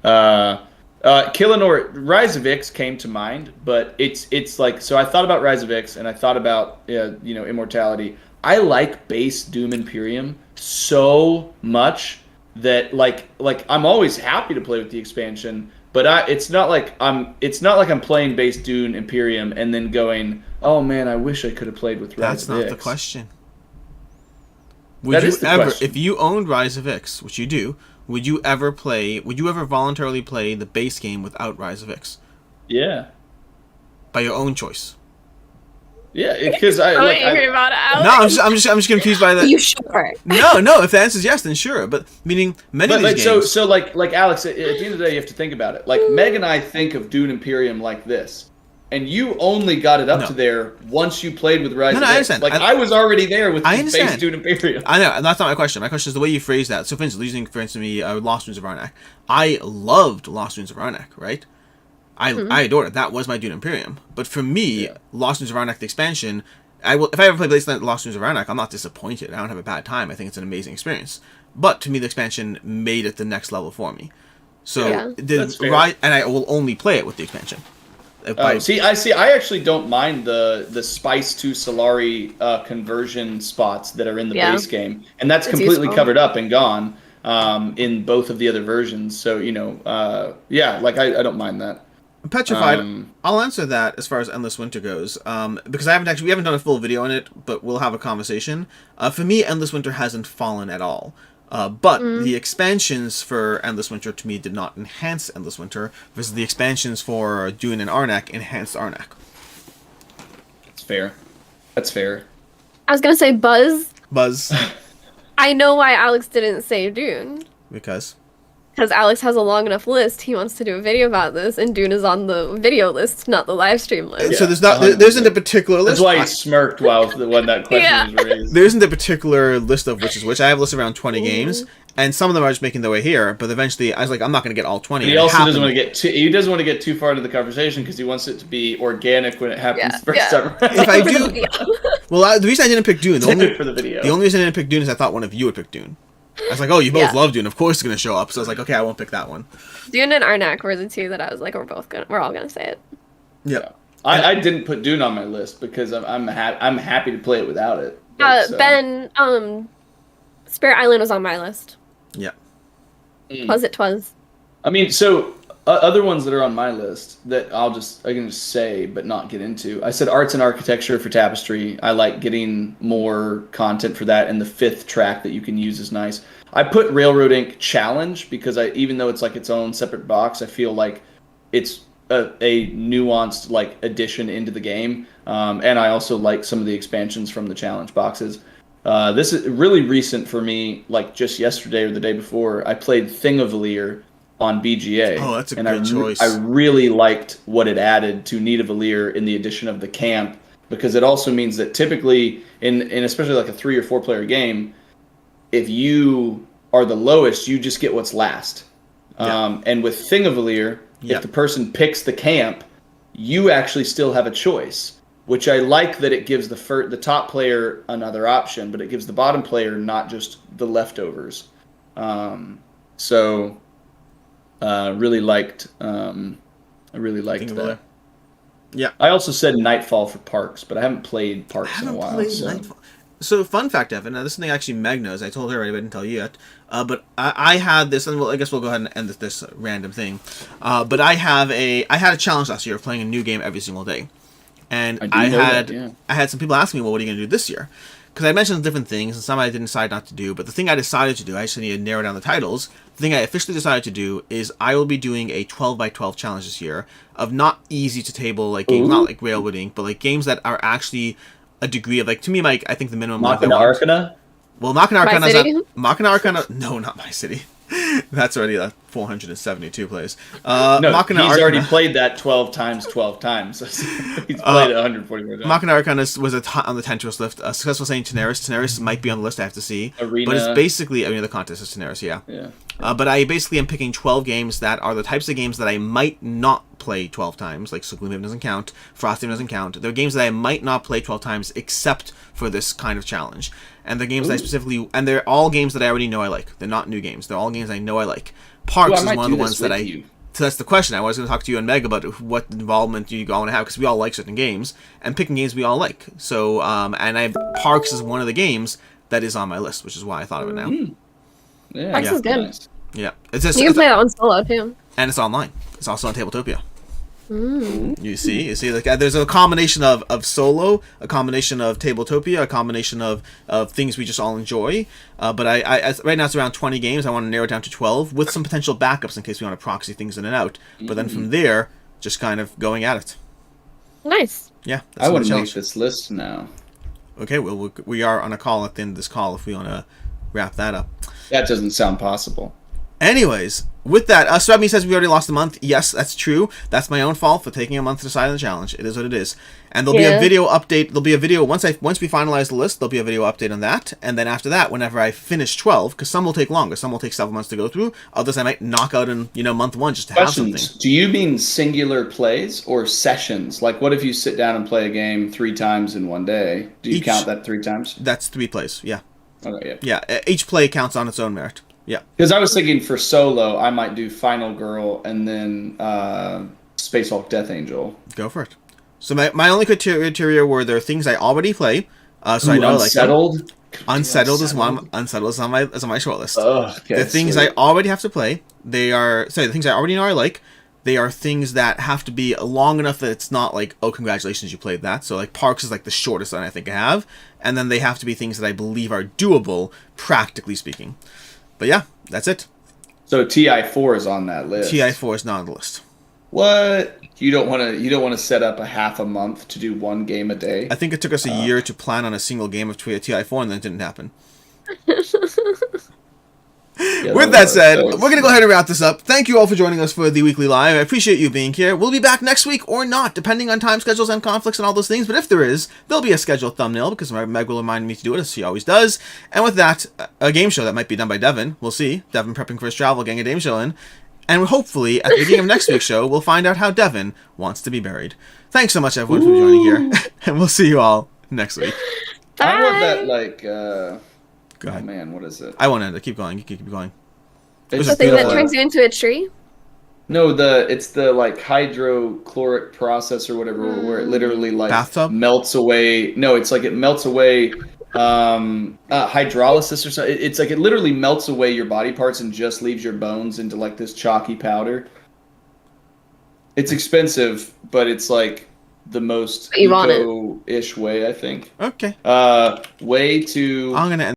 Killenor, Rise of Ix came to mind, but it's like, so I thought about Rise of Ix and I thought about Immortality. I like base Doom Imperium so much that like I'm always happy to play with the expansion, but it's not like I'm playing base Doom Imperium and then going, Oh man, I wish I could have played with Rise That's of not X. the question. That is the question. If you owned Rise of X, which you do, would you ever voluntarily play the base game without Rise of X? Yeah. By your own choice? Yeah, because I I'm like angry about it, Alex. No, I'm just confused by that. You sure? No. If the answer is yes, then sure. But meaning many of these games. so like Alex, at the end of the day, you have to think about it. Like Meg and I think of Dune Imperium like this, and you only got it up to there once you played with Rise of X. I understand. Like I was already there with base Dune Imperium. I know, that's not my question. My question is the way you phrase that. So, for instance, me, Lost Ruins of Arnak. I loved Lost Ruins of Arnak, right? I adored it. That was my Dune Imperium. But for me, Lost Ruins of Arnak, the expansion, if I ever play Lost Ruins of Arnak, I'm not disappointed. I don't have a bad time. I think it's an amazing experience. But to me, the expansion made it the next level for me. So, that's fair. and I will only play it with the expansion. I actually don't mind the Spice to Solari conversion spots that are in the base game, and that's completely covered up and gone in both of the other versions. So I don't mind that. Petrified. I'll answer that as far as Endless Winter goes, because we haven't done a full video on it, but we'll have a conversation. For me, Endless Winter hasn't fallen at all. But the expansions for Endless Winter, to me, did not enhance Endless Winter, versus the expansions for Dune and Arnak enhanced Arnak. That's fair. I was gonna say Buzz. I know why Alex didn't say Dune. Because Alex has a long enough list. He wants to do a video about this, and Dune is on the video list, not the live stream list. So there isn't a particular list. That's why he smirked when that question was raised. There isn't a particular list of which is which. I have a list of around 20 games, and some of them are just making their way here. But eventually, I was like, I'm not going to get all 20. He also doesn't want to get too far into the conversation because he wants it to be organic when it happens first time. If I do, the reason I didn't pick Dune, the only reason I didn't pick Dune is I thought one of you would pick Dune. I was like, oh, you both love Dune. Of course it's going to show up. So I was like, okay, I won't pick that one. Dune and Arnak were the two that I was like, we're all going to say it. Yeah. I didn't put Dune on my list because I'm happy to play it without it. Ben, Spirit Island was on my list. Yeah. Twas. I mean, so other ones that are on my list that I can just say but not get into. I said arts and architecture for Tapestry. I like getting more content for that, and the 5th track that you can use is nice. I put Railroad Inc. Challenge because even though it's like its own separate box, I feel like it's a nuanced like addition into the game, and I also like some of the expansions from the challenge boxes. This is really recent for me. Like just yesterday or the day before, I played Thing of Valir on BGA. Oh, that's a good choice. I really liked what it added to Need of Valir in the addition of the camp, because it also means that typically in especially like a 3 or 4 player game, if you are the lowest, you just get what's last. And with Thing of Valir, if the person picks the camp, you actually still have a choice, which I like that it gives the top player another option, but it gives the bottom player not just the leftovers. Really liked that. Yeah. I also said Nightfall for Parks, but I haven't played Parks in a while. So fun fact, Evan. Now this is something actually Meg knows. I told her already, but I didn't tell you yet. But I had this, and I guess we'll go ahead and end this random thing. But I had a challenge last year of playing a new game every single day, and I had some people ask me, well, what are you going to do this year? Because I mentioned different things, and some I didn't decide not to do. But the thing I decided to do, I just need to narrow down the titles. The thing I officially decided to do is I will be doing a 12x12 challenge this year of not easy to table like games, not like Railroad Inc., but like games that are actually a degree of like, to me, Mike, I think the minimum. Machina Arcana? Well, Machina Arcana is not Machina Arcana. No, not My City. That's already 472 plays. No, Machina he's Arcana already played that 12 times 12 times. He's played it 140 more times. Machina Arcana was on the Tentress list. Successful Saint Tenaris. Tenaris might be on the list, I have to see. Arena. But it's basically, the contest is Tenaris, yeah. But I basically am picking 12 games that are the types of games that I might not play 12 times. Like, so Gloomhaven doesn't count. Frosthaven doesn't count. They're games that I might not play 12 times except for this kind of challenge. And they're games that I specifically... And they're all games that I already know I like. They're not new games. They're all games I know I like. Parks is one of the ones that I... So that's the question. I was going to talk to you and Meg about what involvement you all want to have, because we all like certain games, and picking games we all like. So, Parks is one of the games that is on my list, which is why I thought of it now. Yeah, Parks is good. Nice. Yeah. You can play that one solo, too. And it's online. It's also on Tabletopia. You see, like there's a combination of solo, a combination of Tabletopia, a combination of things we just all enjoy. But I right now it's around 20 games. I want to narrow it down to 12 with some potential backups in case we want to proxy things in and out. But then from there, just kind of going at it. Nice. Yeah, I want to make this list now. Okay, well we are on a call at the end of this call if we want to wrap that up. That doesn't sound possible. Anyways, with that, Strubby says we already lost a month. Yes, that's true. That's my own fault for taking a month to decide on the challenge. It is what it is. And there'll be a video update. There'll be a video once we finalize the list. There'll be a video update on that. And then after that, whenever I finish 12, because some will take longer, some will take several months to go through. Others I might knock out in month one just to have something. Do you mean singular plays or sessions? Like, what if you sit down and play a game 3 times in one day? Do you count that 3 times? That's 3 plays. Yeah. Okay. Yeah. Yeah. Each play counts on its own merit. Yeah. Because I was thinking for solo, I might do Final Girl and then Space Hulk Death Angel. Go for it. So my only criteria were there are things I already play. So I know Unsettled. Unsettled is one. Unsettled is on my short list. Oh, okay, the things I already have to play. The things I already know I like. They are things that have to be long enough that it's not like, oh, congratulations, you played that. So like Parks is like the shortest that I think I have, and then they have to be things that I believe are doable, practically speaking. But yeah, that's it. So TI4 is on that list. TI4 is not on the list. What? You don't want to set up a half a month to do 1 game a day? I think it took us a year to plan on a single game of TI4, and then it didn't happen. With that said, we're going to go ahead and wrap this up. Thank you all for joining us for the weekly live. I appreciate you being here. We'll be back next week or not, depending on time schedules and conflicts and all those things. But if there is, there'll be a scheduled thumbnail because Meg will remind me to do it, as she always does. And with that, a game show that might be done by Devin. We'll see. Devin prepping for his travel, getting a game show in. And hopefully, at the beginning of next week's show, we'll find out how Devin wants to be buried. Thanks so much, everyone, for joining here. And we'll see you all next week. Bye. I want that, Go ahead. Oh, man, what is it? I won't end it. Keep going. You keep going. It's The thing that turns you into a tree? No, it's the hydrochloric process or whatever, where it literally bathtub melts away. No, it's like it melts away hydrolysis or something. It's like it literally melts away your body parts and just leaves your bones into like this chalky powder. It's expensive, but it's like the most eco-ish way, I think. Okay. Way to. I'm gonna end